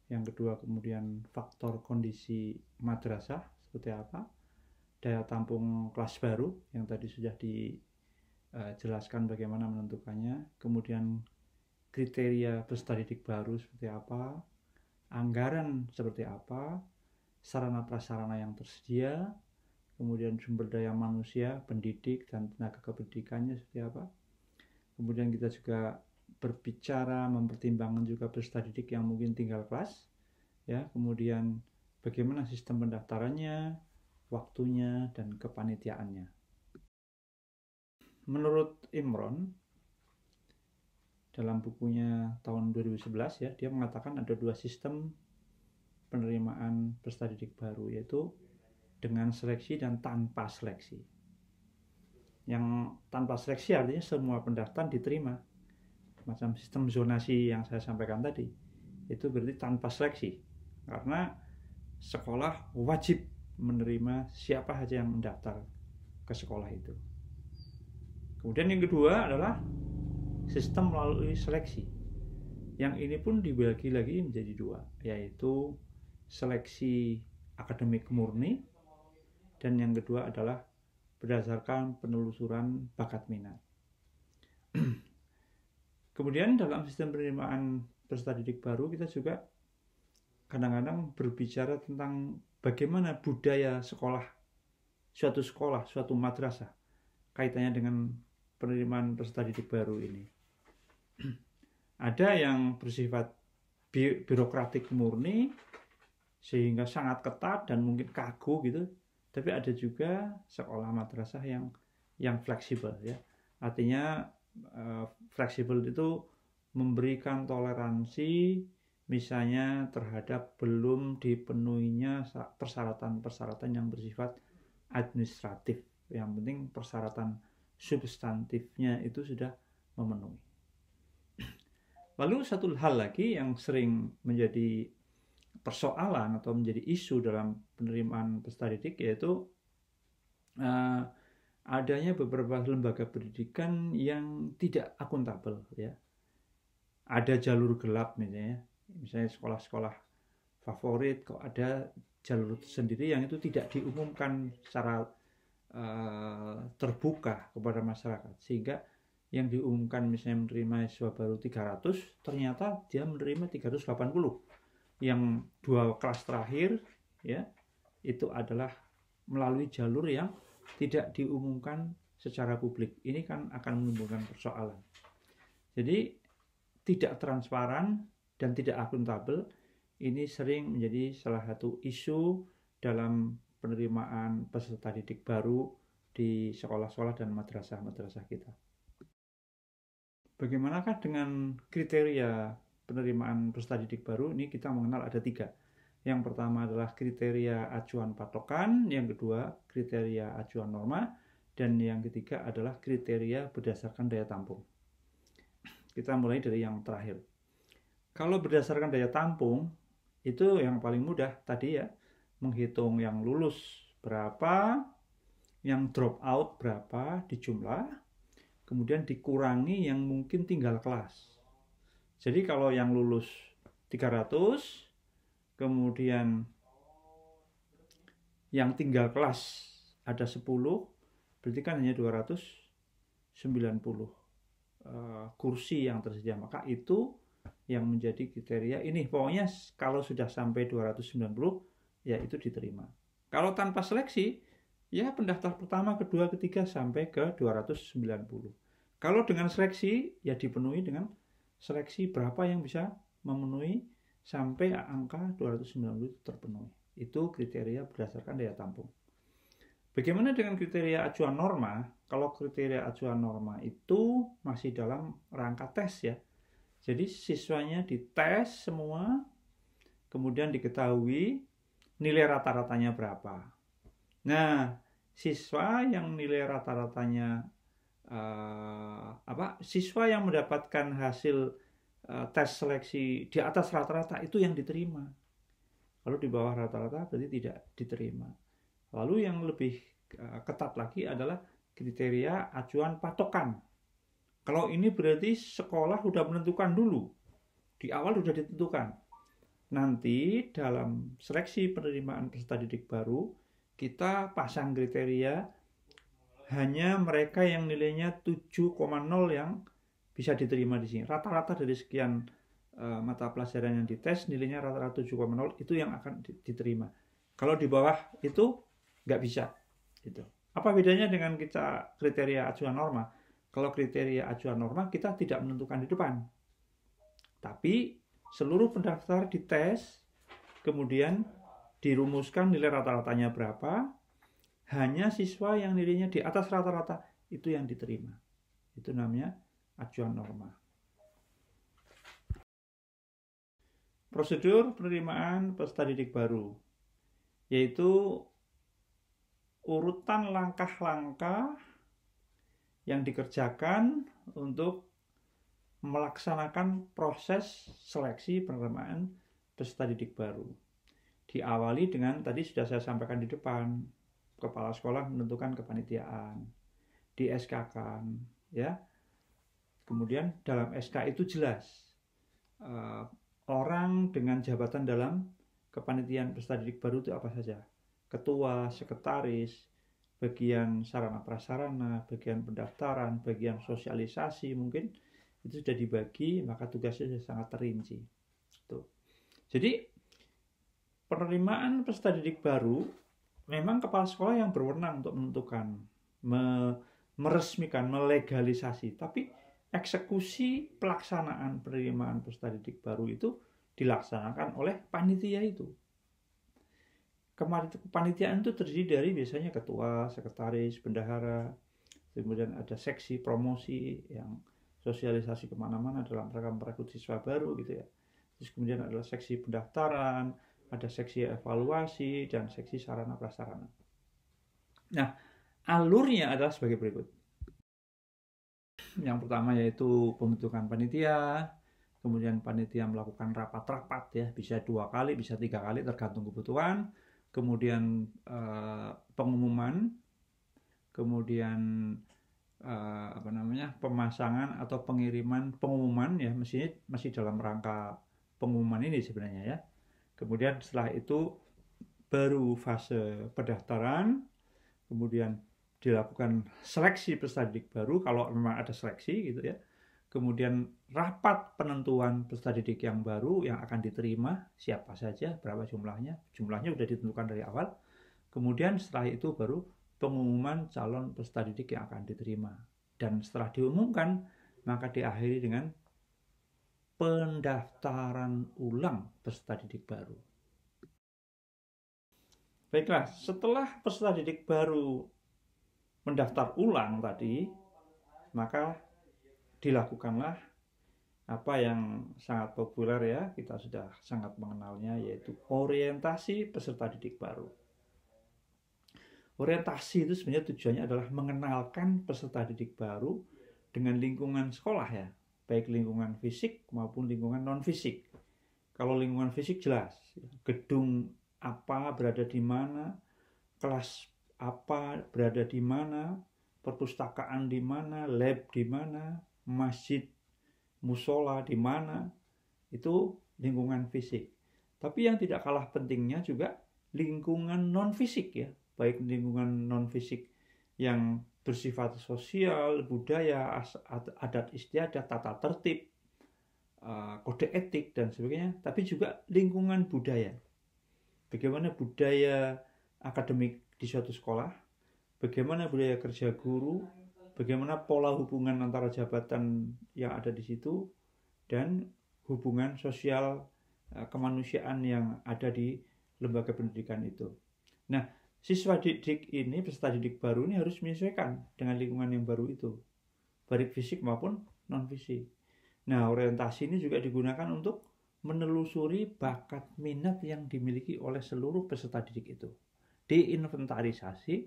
yang kedua kemudian faktor kondisi madrasah seperti apa, daya tampung kelas baru yang tadi sudah dijelaskan bagaimana menentukannya, kemudian kriteria peserta didik baru seperti apa, anggaran seperti apa, sarana prasarana yang tersedia, kemudian sumber daya manusia, pendidik dan tenaga kependidikannya seperti apa. Kemudian kita juga berbicara mempertimbangkan juga peserta didik yang mungkin tinggal kelas, ya. Kemudian bagaimana sistem pendaftarannya, waktunya dan kepanitiaannya. Menurut Imron dalam bukunya tahun 2011 ya, dia mengatakan ada 2 sistem penerimaan peserta didik baru, yaitu dengan seleksi dan tanpa seleksi. Yang tanpa seleksi artinya semua pendaftar diterima, macam sistem zonasi yang saya sampaikan tadi. Itu berarti tanpa seleksi, karena sekolah wajib menerima siapa saja yang mendaftar ke sekolah itu. Kemudian yang kedua adalah sistem melalui seleksi. Yang ini pun dibagi lagi menjadi 2, yaitu seleksi akademik murni, dan yang kedua adalah berdasarkan penelusuran bakat minat. Kemudian dalam sistem penerimaan peserta didik baru kita juga kadang-kadang berbicara tentang bagaimana budaya sekolah, suatu madrasah, kaitannya dengan penerimaan peserta didik baru ini. Ada yang bersifat birokratik murni sehingga sangat ketat dan mungkin kaku gitu, tapi ada juga sekolah madrasah yang fleksibel ya. Artinya fleksibel itu memberikan toleransi misalnya terhadap belum dipenuhinya persyaratan-persyaratan yang bersifat administratif. Yang penting persyaratan substantifnya itu sudah memenuhi. Lalu satu hal lagi yang sering menjadi persoalan atau menjadi isu dalam penerimaan peserta didik, yaitu adanya beberapa lembaga pendidikan yang tidak akuntabel ya. Ada jalur gelap misalnya sekolah-sekolah favorit kok ada jalur sendiri yang itu tidak diumumkan secara terbuka kepada masyarakat, sehingga yang diumumkan misalnya menerima siswa baru 300, ternyata dia menerima 380. Yang 2 kelas terakhir ya itu adalah melalui jalur yang tidak diumumkan secara publik. Ini kan akan menimbulkan persoalan. Jadi tidak transparan dan tidak akuntabel, ini sering menjadi salah satu isu dalam penerimaan peserta didik baru di sekolah-sekolah dan madrasah-madrasah kita. Bagaimanakah dengan kriteria penerimaan peserta didik baru? Ini kita mengenal ada 3. Yang pertama adalah kriteria acuan patokan, yang kedua kriteria acuan norma, dan yang ketiga adalah kriteria berdasarkan daya tampung. Kita mulai dari yang terakhir. Kalau berdasarkan daya tampung, itu yang paling mudah tadi ya, menghitung yang lulus berapa, yang drop out berapa dijumlah, kemudian dikurangi yang mungkin tinggal kelas. Jadi kalau yang lulus 300, kemudian yang tinggal kelas ada 10, berarti kan hanya 290 kursi yang tersedia. Maka itu yang menjadi kriteria ini. Pokoknya kalau sudah sampai 290, ya itu diterima. Kalau tanpa seleksi, ya pendaftar pertama, kedua, ketiga sampai ke 290. Kalau dengan seleksi, ya dipenuhi dengan seleksi berapa yang bisa memenuhi sampai angka 290 itu terpenuhi. Itu kriteria berdasarkan daya tampung. Bagaimana dengan kriteria acuan norma? Kalau kriteria acuan norma itu masih dalam rangka tes ya. Jadi siswanya dites semua, kemudian diketahui nilai rata-ratanya berapa. Nah, siswa yang nilai rata-ratanya siswa yang mendapatkan hasil tes seleksi di atas rata-rata itu yang diterima. Kalau di bawah rata-rata berarti tidak diterima. Lalu yang lebih ketat lagi adalah kriteria acuan patokan. Kalau ini berarti sekolah sudah menentukan dulu, di awal sudah ditentukan. Nanti dalam seleksi penerimaan peserta didik baru, kita pasang kriteria hanya mereka yang nilainya 7,0 yang bisa diterima di sini. Rata-rata dari sekian mata pelajaran yang dites, nilainya rata-rata 7,0 itu yang akan diterima. Kalau di bawah itu nggak bisa. Gitu. Apa bedanya dengan kita kriteria acuan norma? Kalau kriteria acuan norma kita tidak menentukan di depan. Tapi seluruh pendaftar dites, kemudian dirumuskan nilai rata-ratanya berapa, hanya siswa yang nilainya di atas rata-rata itu yang diterima. Itu namanya acuan norma. Prosedur penerimaan peserta didik baru, yaitu urutan langkah-langkah yang dikerjakan untuk melaksanakan proses seleksi penerimaan peserta didik baru. Diawali dengan tadi sudah saya sampaikan di depan, kepala sekolah menentukan kepanitiaan, di SK-kan, ya. Kemudian dalam SK itu jelas orang dengan jabatan dalam kepanitiaan peserta didik baru itu apa saja. Ketua, sekretaris, bagian sarana prasarana, bagian pendaftaran, bagian sosialisasi mungkin itu sudah dibagi, maka tugasnya sudah sangat terinci. Tuh. Jadi penerimaan peserta didik baru memang kepala sekolah yang berwenang untuk menentukan, meresmikan, melegalisasi. Tapi eksekusi pelaksanaan penerimaan peserta didik baru itu dilaksanakan oleh panitia itu. Kepanitiaan itu terdiri dari biasanya ketua, sekretaris, bendahara, kemudian ada seksi promosi yang sosialisasi kemana-mana dalam rangka merekrut siswa baru gitu ya. Terus kemudian adalah seksi pendaftaran, ada seksi evaluasi, dan seksi sarana prasarana. Nah, alurnya adalah sebagai berikut. Yang pertama yaitu pembentukan panitia, kemudian panitia melakukan rapat-rapat ya, bisa 2 kali, bisa 3 kali tergantung kebutuhan. Kemudian pengumuman, kemudian pemasangan atau pengumuman ya, masih dalam rangka pengumuman ini sebenarnya ya. Kemudian setelah itu baru fase pendaftaran, kemudian dilakukan seleksi peserta didik baru kalau memang ada seleksi gitu ya. Kemudian rapat penentuan peserta didik yang baru yang akan diterima, siapa saja, berapa jumlahnya sudah ditentukan dari awal. Kemudian setelah itu baru pengumuman calon peserta didik yang akan diterima. Dan setelah diumumkan, maka diakhiri dengan pendaftaran ulang peserta didik baru. Baiklah, setelah peserta didik baru mendaftar ulang tadi, maka dilakukanlah apa yang sangat populer ya, kita sudah sangat mengenalnya, yaitu orientasi peserta didik baru. Orientasi itu sebenarnya tujuannya adalah mengenalkan peserta didik baru dengan lingkungan sekolah ya, baik lingkungan fisik maupun lingkungan non-fisik. Kalau lingkungan fisik jelas, gedung apa berada di mana, kelas apa berada di mana, perpustakaan di mana, lab di mana, masjid, musola di mana, itu lingkungan fisik. Tapi yang tidak kalah pentingnya juga lingkungan non-fisik ya, baik lingkungan non-fisik yang bersifat sosial, budaya, adat istiadat, tata tertib, kode etik dan sebagainya, tapi juga lingkungan budaya. Bagaimana budaya akademik di suatu sekolah, bagaimana budaya kerja guru, bagaimana pola hubungan antara jabatan yang ada di situ, dan hubungan sosial kemanusiaan yang ada di lembaga pendidikan itu. Nah, siswa didik ini, peserta didik baru ini harus menyesuaikan dengan lingkungan yang baru itu, baik fisik maupun non-fisik. Nah, orientasi ini juga digunakan untuk menelusuri bakat minat yang dimiliki oleh seluruh peserta didik itu. Diinventarisasi,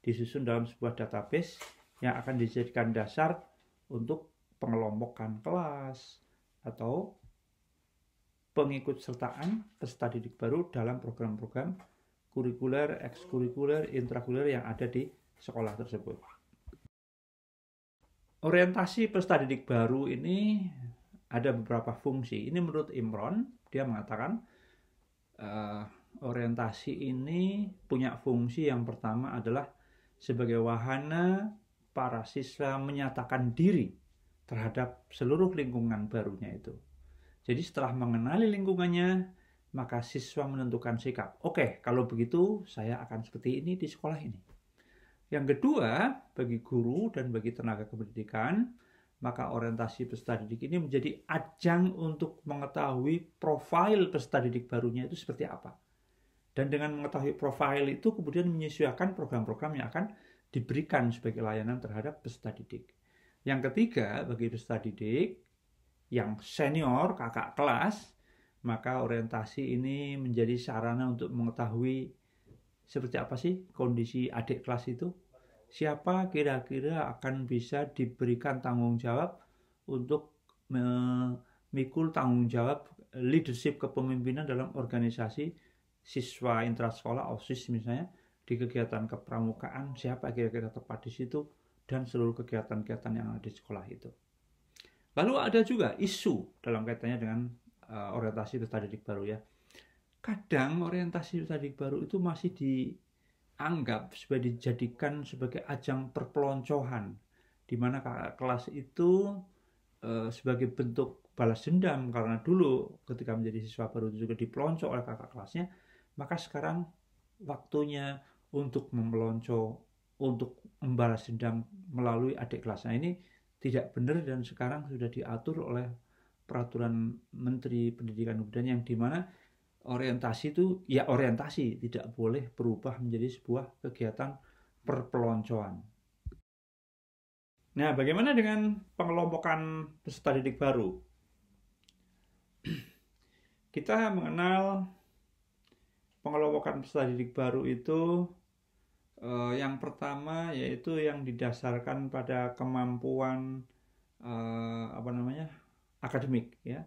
disusun dalam sebuah database yang akan dijadikan dasar untuk pengelompokan kelas atau pengikutsertaan peserta didik baru dalam program-program kurikuler, ekskurikuler, intrakurikuler yang ada di sekolah tersebut. Orientasi peserta didik baru ini ada beberapa fungsi. Ini menurut Imron, dia mengatakan orientasi ini punya fungsi yang pertama adalah sebagai wahana para siswa menyatakan diri terhadap seluruh lingkungan barunya itu. Jadi setelah mengenali lingkungannya, maka siswa menentukan sikap. Oke, kalau begitu saya akan seperti ini di sekolah ini. Yang kedua, bagi guru dan bagi tenaga kependidikan, maka orientasi peserta didik ini menjadi ajang untuk mengetahui profil peserta didik barunya itu seperti apa. Dan dengan mengetahui profil itu kemudian menyesuaikan program-program yang akan diberikan sebagai layanan terhadap peserta didik. Yang ketiga, bagi peserta didik yang senior, kakak kelas, maka orientasi ini menjadi sarana untuk mengetahui seperti apa sih kondisi adik kelas itu. Siapa kira-kira akan bisa diberikan tanggung jawab untuk memikul tanggung jawab leadership kepemimpinan dalam organisasi siswa intrasekolah, OSIS misalnya, di kegiatan kepramukaan, siapa kira-kira tepat di situ, dan seluruh kegiatan-kegiatan yang ada di sekolah itu. Lalu ada juga isu dalam kaitannya dengan orientasi peserta didik baru ya. Kadang orientasi peserta didik baru itu masih dianggap sebagai dijadikan sebagai ajang perpeloncoan, di mana kakak kelas itu sebagai bentuk balas dendam karena dulu ketika menjadi siswa baru itu juga dipelonco oleh kakak kelasnya, maka sekarang waktunya untuk memelonco, untuk membalas dendam melalui adik kelasnya. Ini tidak benar dan sekarang sudah diatur oleh peraturan Menteri Pendidikan dan Kebudayaan yang dimana orientasi itu ya orientasi, tidak boleh berubah menjadi sebuah kegiatan perpeloncoan. Nah, bagaimana dengan pengelompokan peserta didik baru? Kita mengenal pengelompokan peserta didik baru itu yang pertama yaitu yang didasarkan pada kemampuan akademik ya,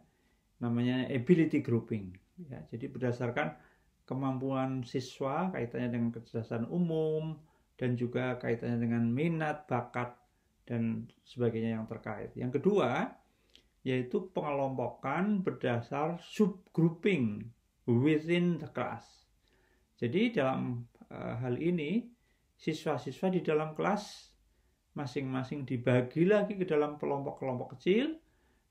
namanya ability grouping ya. Jadi berdasarkan kemampuan siswa kaitannya dengan kecerdasan umum dan juga kaitannya dengan minat, bakat dan sebagainya yang terkait. Yang kedua yaitu pengelompokan berdasar subgrouping within the class. Jadi dalam hal ini siswa-siswa di dalam kelas masing-masing dibagi lagi ke dalam kelompok-kelompok kecil,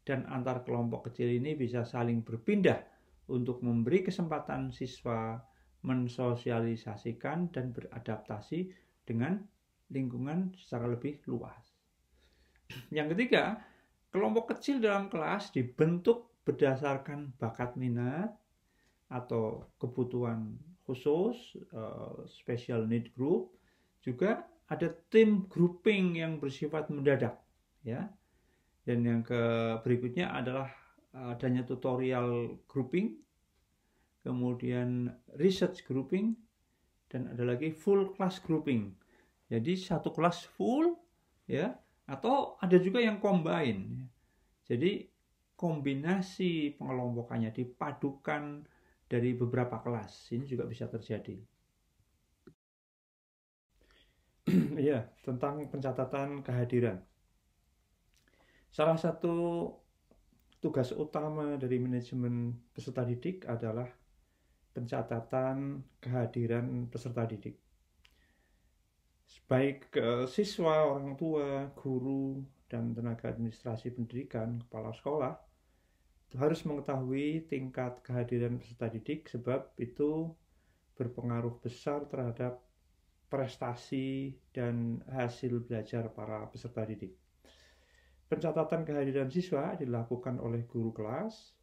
dan antar kelompok kecil ini bisa saling berpindah untuk memberi kesempatan siswa mensosialisasikan dan beradaptasi dengan lingkungan secara lebih luas. Yang ketiga, kelompok kecil dalam kelas dibentuk berdasarkan bakat minat atau kebutuhan khusus, special need group. Juga ada tim grouping yang bersifat mendadak, ya. Dan yang berikutnya adalah adanya tutorial grouping, kemudian research grouping, dan ada lagi full class grouping. Jadi satu kelas full, ya, atau ada juga yang combine. Jadi kombinasi pengelompokannya dipadukan dari beberapa kelas. Ini juga bisa terjadi. Iya, tentang pencatatan kehadiran. Salah satu tugas utama dari manajemen peserta didik adalah pencatatan kehadiran peserta didik. Baik siswa, orang tua, guru, dan tenaga administrasi pendidikan, kepala sekolah harus mengetahui tingkat kehadiran peserta didik, sebab itu berpengaruh besar terhadap prestasi dan hasil belajar para peserta didik. Pencatatan kehadiran siswa dilakukan oleh guru kelas,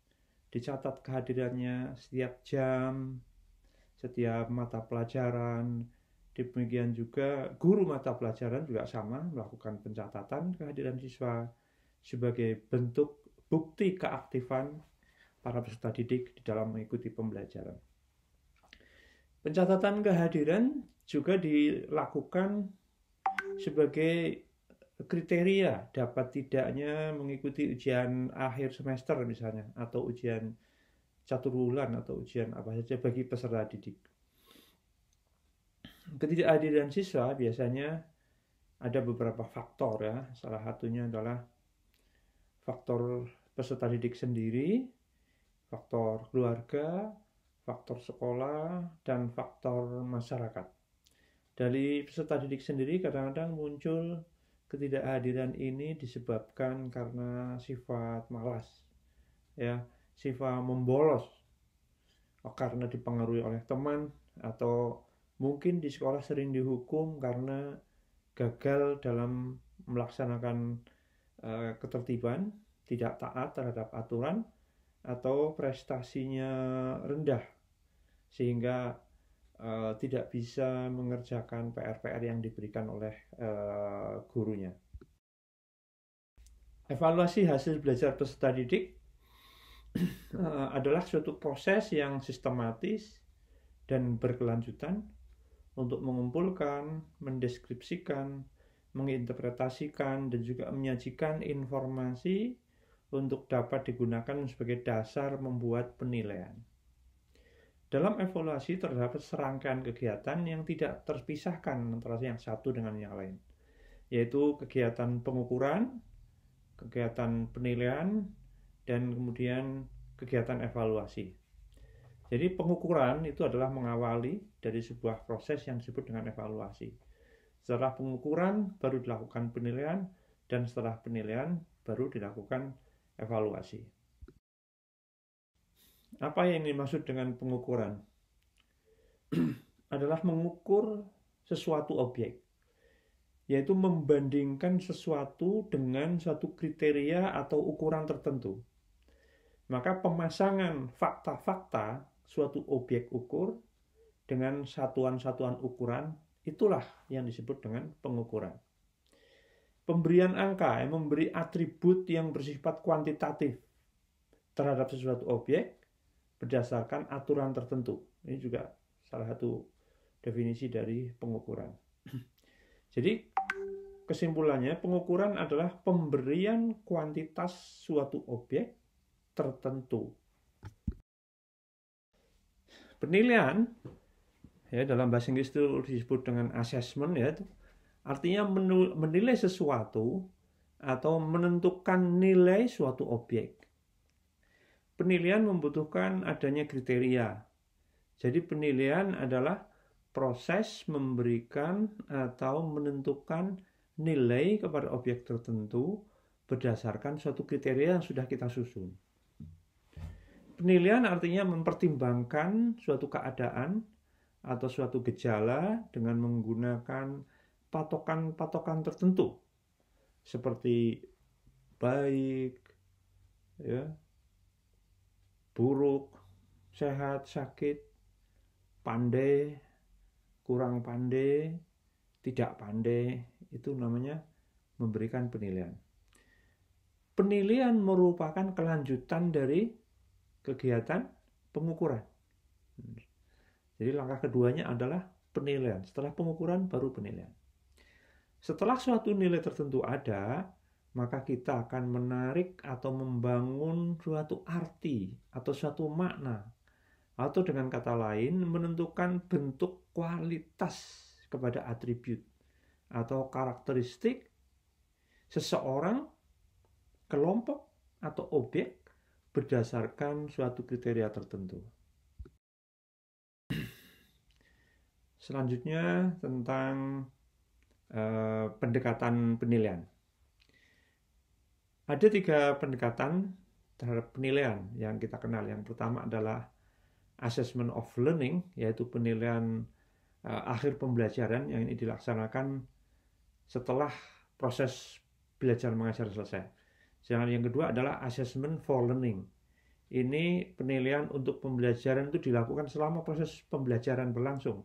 dicatat kehadirannya setiap jam, setiap mata pelajaran. Demikian juga guru mata pelajaran juga sama melakukan pencatatan kehadiran siswa sebagai bentuk bukti keaktifan para peserta didik di dalam mengikuti pembelajaran. Pencatatan kehadiran juga dilakukan sebagai kriteria dapat tidaknya mengikuti ujian akhir semester misalnya, atau ujian catur bulan, atau ujian apa saja bagi peserta didik. Ketidakhadiran siswa biasanya ada beberapa faktor, ya. Salah satunya adalah faktor peserta didik sendiri, faktor keluarga, faktor sekolah, dan faktor masyarakat. Dari peserta didik sendiri kadang-kadang muncul ketidakhadiran ini disebabkan karena sifat malas, ya, sifat membolos, karena dipengaruhi oleh teman, atau mungkin di sekolah sering dihukum karena gagal dalam melaksanakan ketertiban, tidak taat terhadap aturan, atau prestasinya rendah sehingga tidak bisa mengerjakan PR-PR yang diberikan oleh gurunya. Evaluasi hasil belajar peserta didik adalah suatu proses yang sistematis dan berkelanjutan untuk mengumpulkan, mendeskripsikan, menginterpretasikan, dan juga menyajikan informasi untuk dapat digunakan sebagai dasar membuat penilaian. Dalam evaluasi terdapat serangkaian kegiatan yang tidak terpisahkan antara yang satu dengan yang lain, yaitu kegiatan pengukuran, kegiatan penilaian, dan kemudian kegiatan evaluasi. Jadi pengukuran itu adalah mengawali dari sebuah proses yang disebut dengan evaluasi. Setelah pengukuran baru dilakukan penilaian, dan setelah penilaian baru dilakukan evaluasi. Apa yang dimaksud dengan pengukuran? Adalah mengukur sesuatu objek, yaitu membandingkan sesuatu dengan suatu kriteria atau ukuran tertentu. Maka pemasangan fakta-fakta suatu objek ukur dengan satuan-satuan ukuran, itulah yang disebut dengan pengukuran. Pemberian angka yang memberi atribut yang bersifat kuantitatif terhadap sesuatu objek berdasarkan aturan tertentu. Ini juga salah satu definisi dari pengukuran. Jadi kesimpulannya, pengukuran adalah pemberian kuantitas suatu objek tertentu. Penilaian, ya, dalam bahasa Inggris itu disebut dengan assessment, ya, artinya menilai sesuatu atau menentukan nilai suatu objek. Penilaian membutuhkan adanya kriteria. Jadi penilaian adalah proses memberikan atau menentukan nilai kepada objek tertentu berdasarkan suatu kriteria yang sudah kita susun. Penilaian artinya mempertimbangkan suatu keadaan atau suatu gejala dengan menggunakan patokan-patokan tertentu seperti baik, ya, buruk, sehat, sakit, pandai, kurang pandai, tidak pandai, itu namanya memberikan penilaian. Penilaian merupakan kelanjutan dari kegiatan pengukuran. Jadi langkah keduanya adalah penilaian. Setelah pengukuran baru penilaian. Setelah suatu nilai tertentu ada, maka kita akan menarik atau membangun suatu arti atau suatu makna. Atau dengan kata lain, menentukan bentuk kualitas kepada atribut atau karakteristik seseorang, kelompok, atau objek berdasarkan suatu kriteria tertentu. Selanjutnya tentang pendekatan penilaian. Ada 3 pendekatan terhadap penilaian yang kita kenal. Yang pertama adalah assessment of learning, yaitu penilaian akhir pembelajaran yang ini dilaksanakan setelah proses belajar mengajar selesai. Sedangkan yang kedua adalah assessment for learning. Ini penilaian untuk pembelajaran itu dilakukan selama proses pembelajaran berlangsung.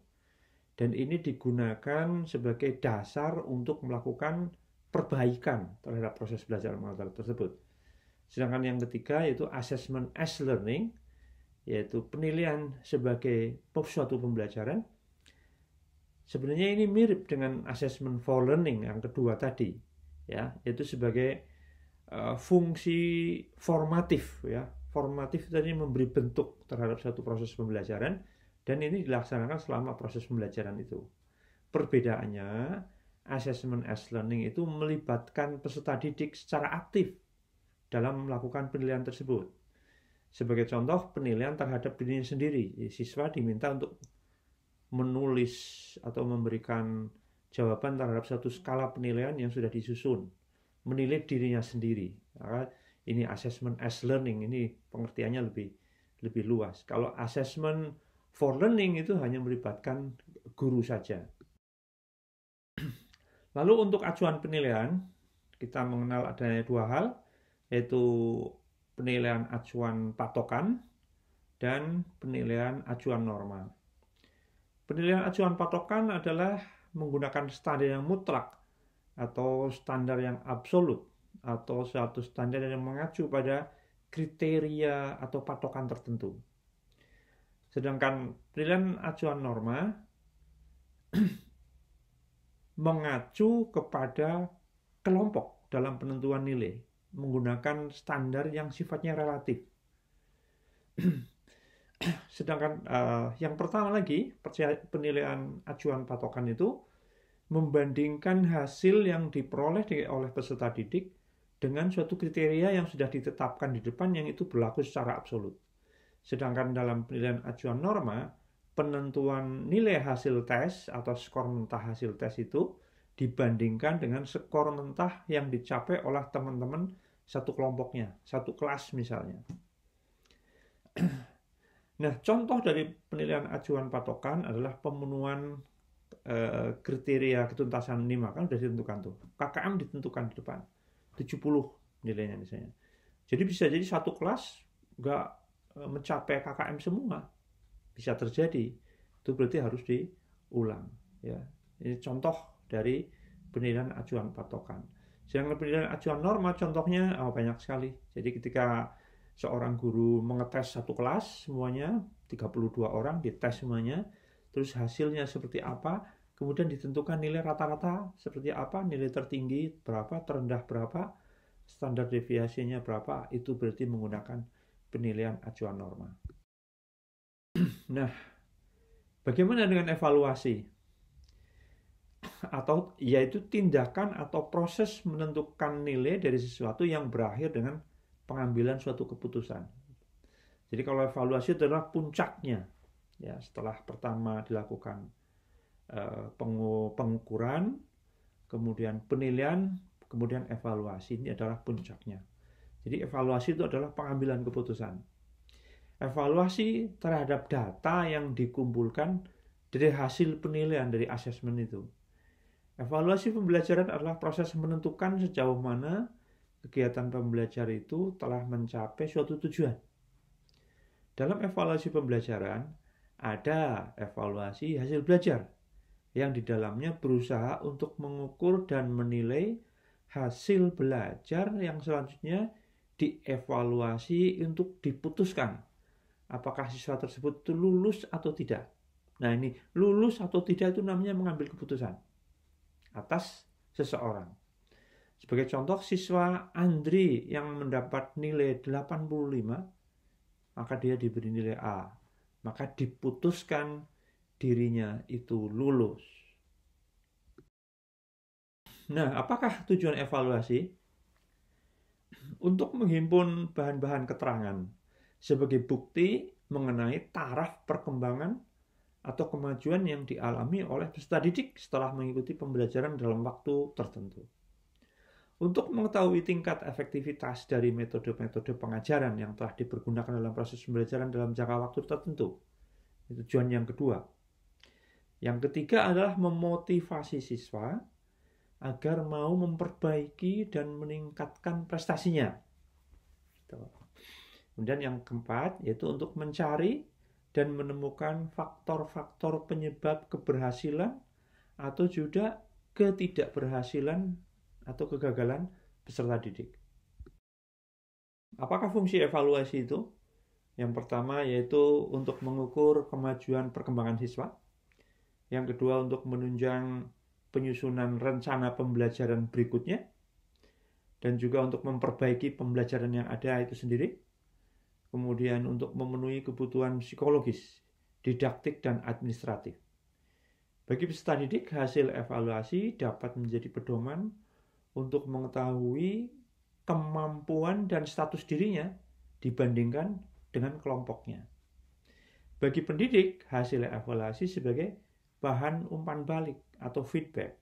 Dan ini digunakan sebagai dasar untuk melakukan perbaikan terhadap proses belajar mengajar tersebut. Sedangkan yang ketiga yaitu assessment as learning, yaitu penilaian sebagai suatu pembelajaran. Sebenarnya ini mirip dengan assessment for learning yang kedua tadi, ya, yaitu sebagai fungsi formatif, ya. Formatif tadi memberi bentuk terhadap suatu proses pembelajaran. Dan ini dilaksanakan selama proses pembelajaran itu. Perbedaannya, assessment as learning itu melibatkan peserta didik secara aktif dalam melakukan penilaian tersebut. Sebagai contoh, penilaian terhadap dirinya sendiri. Siswa diminta untuk menulis atau memberikan jawaban terhadap satu skala penilaian yang sudah disusun. Menilai dirinya sendiri. Maka ini assessment as learning, ini pengertiannya lebih luas. Kalau assessment for learning itu hanya melibatkan guru saja. Lalu untuk acuan penilaian, kita mengenal adanya 2 hal, yaitu penilaian acuan patokan dan penilaian acuan norma. Penilaian acuan patokan adalah menggunakan standar yang mutlak atau standar yang absolut atau suatu standar yang mengacu pada kriteria atau patokan tertentu. Sedangkan penilaian acuan norma mengacu kepada kelompok dalam penentuan nilai menggunakan standar yang sifatnya relatif. Sedangkan yang pertama lagi, penilaian acuan patokan itu membandingkan hasil yang diperoleh oleh peserta didik dengan suatu kriteria yang sudah ditetapkan di depan yang itu berlaku secara absolut. Sedangkan dalam penilaian acuan norma, penentuan nilai hasil tes atau skor mentah hasil tes itu dibandingkan dengan skor mentah yang dicapai oleh teman-teman satu kelompoknya, satu kelas misalnya. Nah, contoh dari penilaian acuan patokan adalah pemenuhan kriteria ketuntasan minimal, kan sudah ditentukan tuh. KKM ditentukan di depan, 70 nilainya misalnya. Jadi bisa jadi satu kelas nggak mencapai KKM semua, bisa terjadi. Itu berarti harus diulang, ya. Ini contoh dari penilaian acuan patokan. Sedangkan penilaian acuan norma contohnya banyak sekali. Jadi ketika seorang guru mengetes satu kelas semuanya, 32 orang dites semuanya, terus hasilnya seperti apa, kemudian ditentukan nilai rata-rata seperti apa, nilai tertinggi berapa, terendah berapa, standar deviasinya berapa, itu berarti menggunakan penilaian acuan norma. Nah, bagaimana dengan evaluasi? Atau yaitu tindakan atau proses menentukan nilai dari sesuatu yang berakhir dengan pengambilan suatu keputusan. Jadi kalau evaluasi adalah puncaknya, ya, setelah pertama dilakukan pengukuran, kemudian penilaian, kemudian evaluasi, ini adalah puncaknya. Jadi evaluasi itu adalah pengambilan keputusan. Evaluasi terhadap data yang dikumpulkan dari hasil penilaian dari asesmen itu. Evaluasi pembelajaran adalah proses menentukan sejauh mana kegiatan pembelajaran itu telah mencapai suatu tujuan. Dalam evaluasi pembelajaran, ada evaluasi hasil belajar yang di dalamnya berusaha untuk mengukur dan menilai hasil belajar yang selanjutnya dievaluasi untuk diputuskan apakah siswa tersebut itu lulus atau tidak. Nah, ini lulus atau tidak itu namanya mengambil keputusan atas seseorang. Sebagai contoh, siswa Andri yang mendapat nilai 85, maka dia diberi nilai A. Maka diputuskan dirinya itu lulus. Nah, apakah tujuan evaluasi? Untuk menghimpun bahan-bahan keterangan sebagai bukti mengenai taraf perkembangan atau kemajuan yang dialami oleh peserta didik setelah mengikuti pembelajaran dalam waktu tertentu. Untuk mengetahui tingkat efektivitas dari metode-metode pengajaran yang telah dipergunakan dalam proses pembelajaran dalam jangka waktu tertentu. Itu tujuan yang kedua. Yang ketiga adalah memotivasi siswa agar mau memperbaiki dan meningkatkan prestasinya. Kemudian yang keempat yaitu untuk mencari dan menemukan faktor-faktor penyebab keberhasilan atau juga ketidakberhasilan atau kegagalan peserta didik. Apakah fungsi evaluasi itu? Yang pertama yaitu untuk mengukur kemajuan perkembangan siswa. Yang kedua untuk menunjang penyusunan rencana pembelajaran berikutnya. Dan juga untuk memperbaiki pembelajaran yang ada itu sendiri. Kemudian untuk memenuhi kebutuhan psikologis, didaktik, dan administratif. Bagi peserta didik, hasil evaluasi dapat menjadi pedoman untuk mengetahui kemampuan dan status dirinya dibandingkan dengan kelompoknya. Bagi pendidik, hasil evaluasi sebagai bahan umpan balik atau feedback.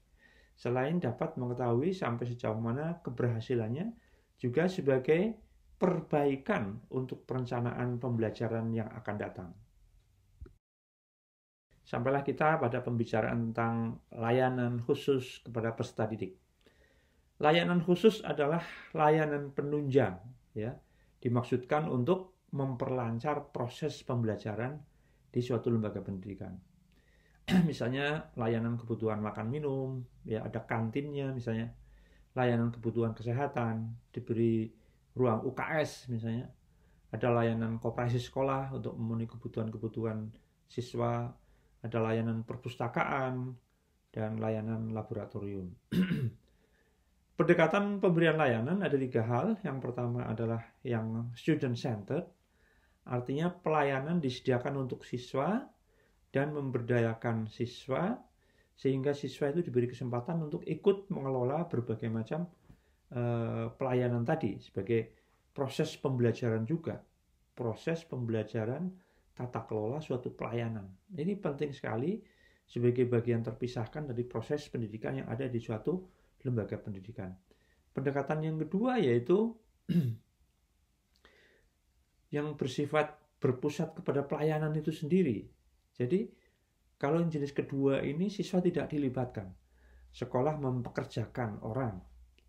Selain dapat mengetahui sampai sejauh mana keberhasilannya, juga sebagai perbaikan untuk perencanaan pembelajaran yang akan datang. Sampailah kita pada pembicaraan tentang layanan khusus kepada peserta didik. Layanan khusus adalah layanan penunjang, ya, dimaksudkan untuk memperlancar proses pembelajaran di suatu lembaga pendidikan. Misalnya layanan kebutuhan makan minum, ya ada kantinnya misalnya, layanan kebutuhan kesehatan, diberi ruang UKS misalnya, ada layanan koperasi sekolah untuk memenuhi kebutuhan-kebutuhan siswa, ada layanan perpustakaan, dan layanan laboratorium. Pendekatan pemberian layanan ada 3 hal. Yang pertama adalah yang student-centered, artinya pelayanan disediakan untuk siswa dan memberdayakan siswa, sehingga siswa itu diberi kesempatan untuk ikut mengelola berbagai macam pelayanan tadi sebagai proses pembelajaran juga. Proses pembelajaran tata kelola suatu pelayanan. Ini penting sekali sebagai bagian terpisahkan dari proses pendidikan yang ada di suatu lembaga pendidikan. Pendekatan yang kedua yaitu yang bersifat berpusat kepada pelayanan itu sendiri. Jadi kalau yang jenis kedua ini siswa tidak dilibatkan. Sekolah mempekerjakan orang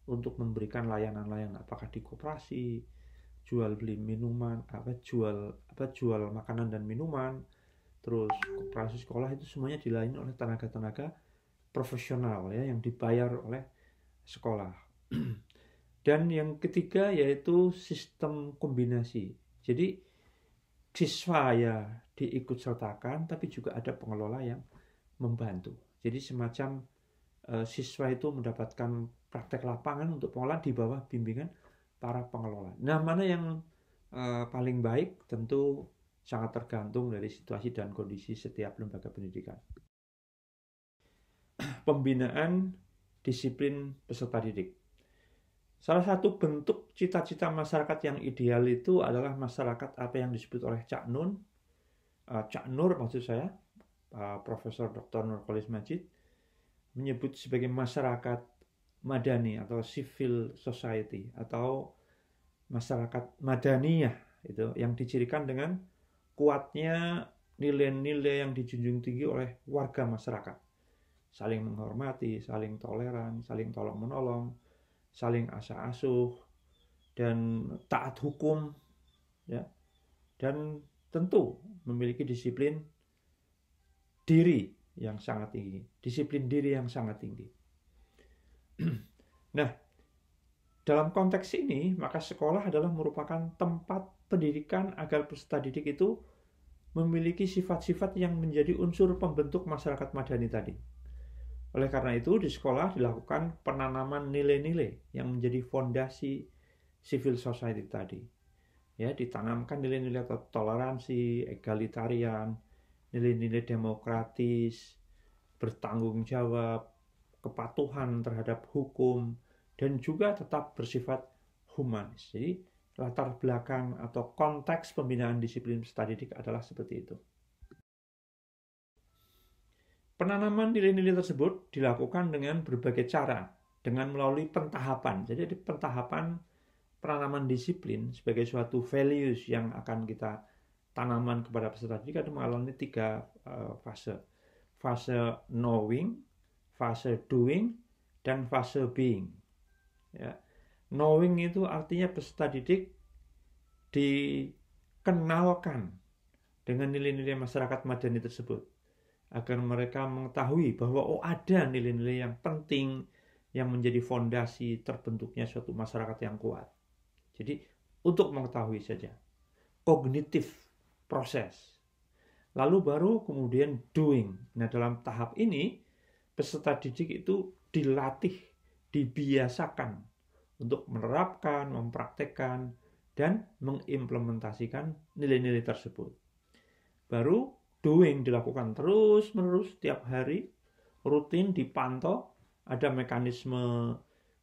untuk memberikan layanan-layanan, apakah di koperasi, jual beli minuman, jual makanan dan minuman, terus koperasi sekolah itu semuanya dilayani oleh tenaga-tenaga profesional ya yang dibayar oleh sekolah. Dan yang ketiga yaitu sistem kombinasi. Jadi siswa ya diikut sertakan, tapi juga ada pengelola yang membantu. Jadi semacam siswa itu mendapatkan praktek lapangan untuk pengelola di bawah bimbingan para pengelola. Nah, mana yang paling baik tentu sangat tergantung dari situasi dan kondisi setiap lembaga pendidikan. Pembinaan disiplin peserta didik. Salah satu bentuk cita-cita masyarakat yang ideal itu adalah masyarakat apa yang disebut oleh Cak Nur maksud saya, Profesor Dr. Nurcholish Madjid menyebut sebagai masyarakat madani atau civil society atau masyarakat madaniyah itu yang dicirikan dengan kuatnya nilai-nilai yang dijunjung tinggi oleh warga masyarakat. Saling menghormati, saling toleran, saling tolong-menolong, saling asah-asuh, dan taat hukum, ya, dan tentu memiliki disiplin diri yang sangat tinggi, disiplin diri yang sangat tinggi. Nah, dalam konteks ini, maka sekolah adalah merupakan tempat pendidikan agar peserta didik itu memiliki sifat-sifat yang menjadi unsur pembentuk masyarakat madani tadi. Oleh karena itu, di sekolah dilakukan penanaman nilai-nilai yang menjadi fondasi civil society tadi. Ya, ditanamkan nilai-nilai toleransi, egalitarian, nilai-nilai demokratis, bertanggung jawab, kepatuhan terhadap hukum, dan juga tetap bersifat humanis. Jadi, latar belakang atau konteks pembinaan disiplin peserta didik adalah seperti itu. Penanaman nilai-nilai tersebut dilakukan dengan berbagai cara, dengan melalui pentahapan. Jadi pentahapan penanaman disiplin sebagai suatu values yang akan kita tanaman kepada peserta didik ada mengalami 3 fase. Fase knowing, fase doing, dan fase being. Ya. Knowing itu artinya peserta didik dikenalkan dengan nilai-nilai masyarakat madani tersebut, agar mereka mengetahui bahwa ada nilai-nilai yang penting yang menjadi fondasi terbentuknya suatu masyarakat yang kuat. Jadi untuk mengetahui saja, kognitif proses. Lalu baru kemudian doing. Nah, dalam tahap ini peserta didik itu dilatih, dibiasakan untuk menerapkan, mempraktekkan, dan mengimplementasikan nilai-nilai tersebut. Baru doing dilakukan terus-menerus setiap hari, rutin dipantau, ada mekanisme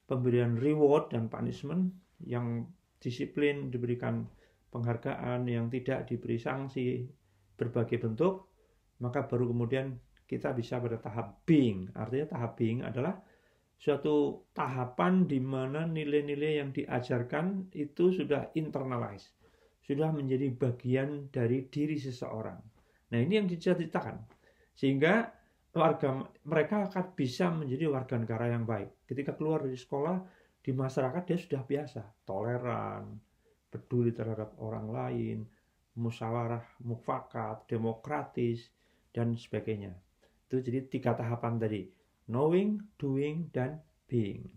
pemberian reward dan punishment, yang disiplin diberikan penghargaan, yang tidak diberi sanksi berbagai bentuk, maka baru kemudian kita bisa pada tahap being. Artinya tahap being adalah suatu tahapan di mana nilai-nilai yang diajarkan itu sudah internalize, sudah menjadi bagian dari diri seseorang. Nah, ini yang dicita-citakan, sehingga mereka akan bisa menjadi warga negara yang baik. Ketika keluar dari sekolah, di masyarakat dia sudah biasa, toleran, peduli terhadap orang lain, musyawarah, mufakat, demokratis, dan sebagainya. Itu jadi 3 tahapan tadi: knowing, doing, dan being.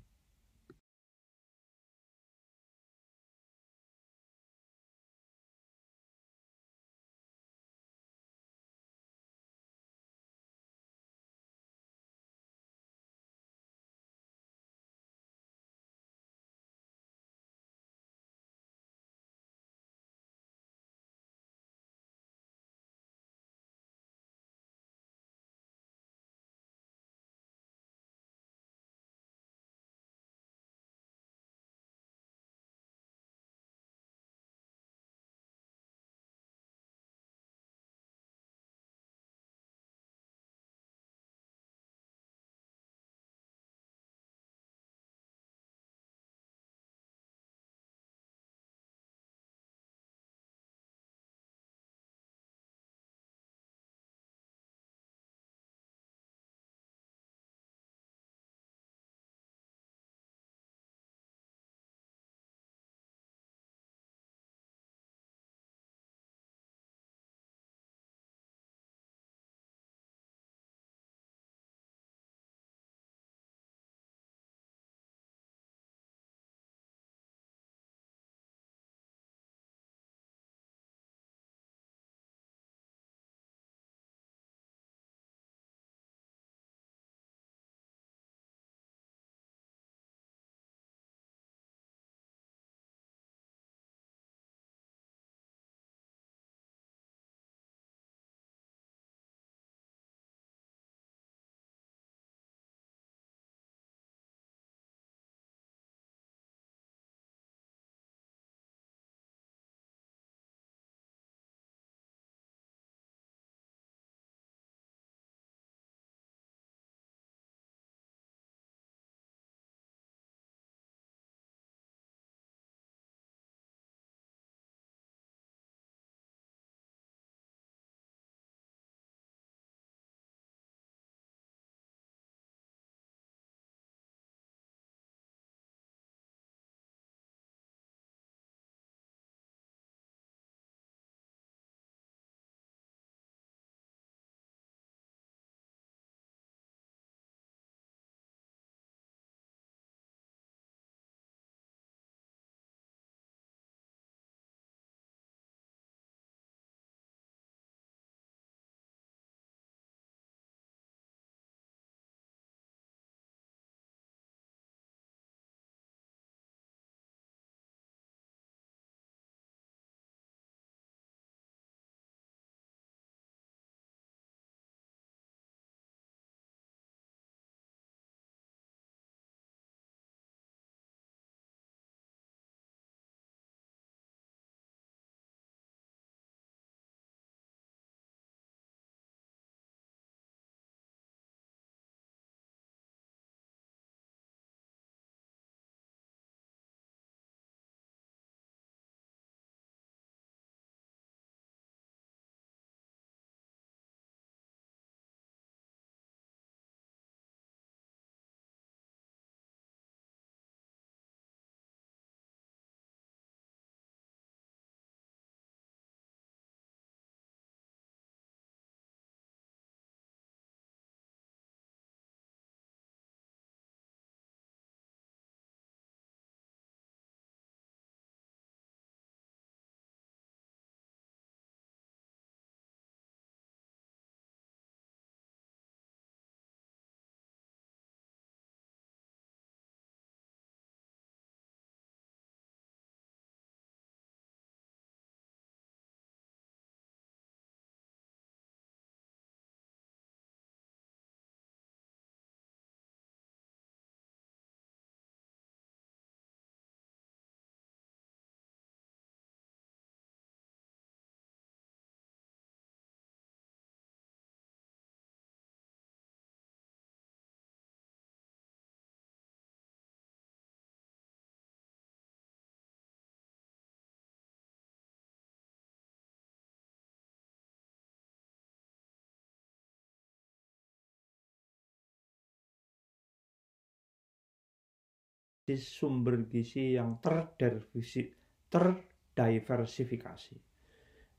sumber gizi yang terdiversifikasi.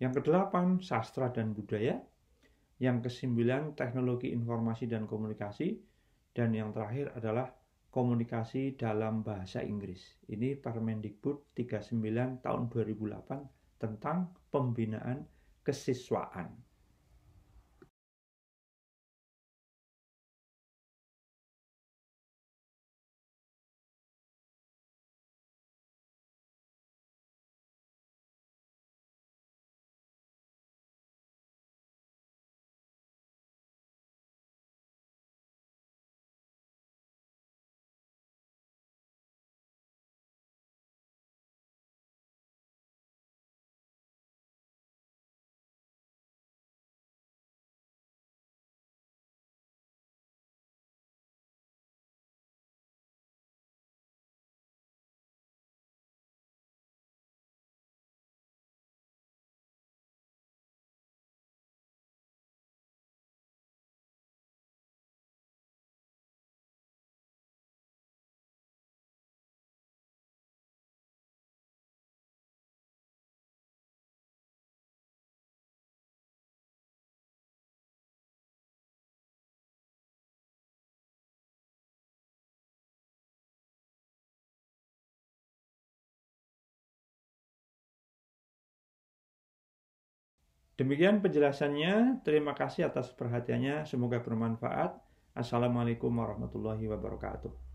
Yang kedelapan, sastra dan budaya. Yang kesembilan, teknologi informasi dan komunikasi. Dan yang terakhir adalah komunikasi dalam bahasa Inggris. Ini Permendikbud 39 tahun 2008 tentang pembinaan kesiswaan. Demikian penjelasannya. Terima kasih atas perhatiannya. Semoga bermanfaat. Assalamualaikum warahmatullahi wabarakatuh.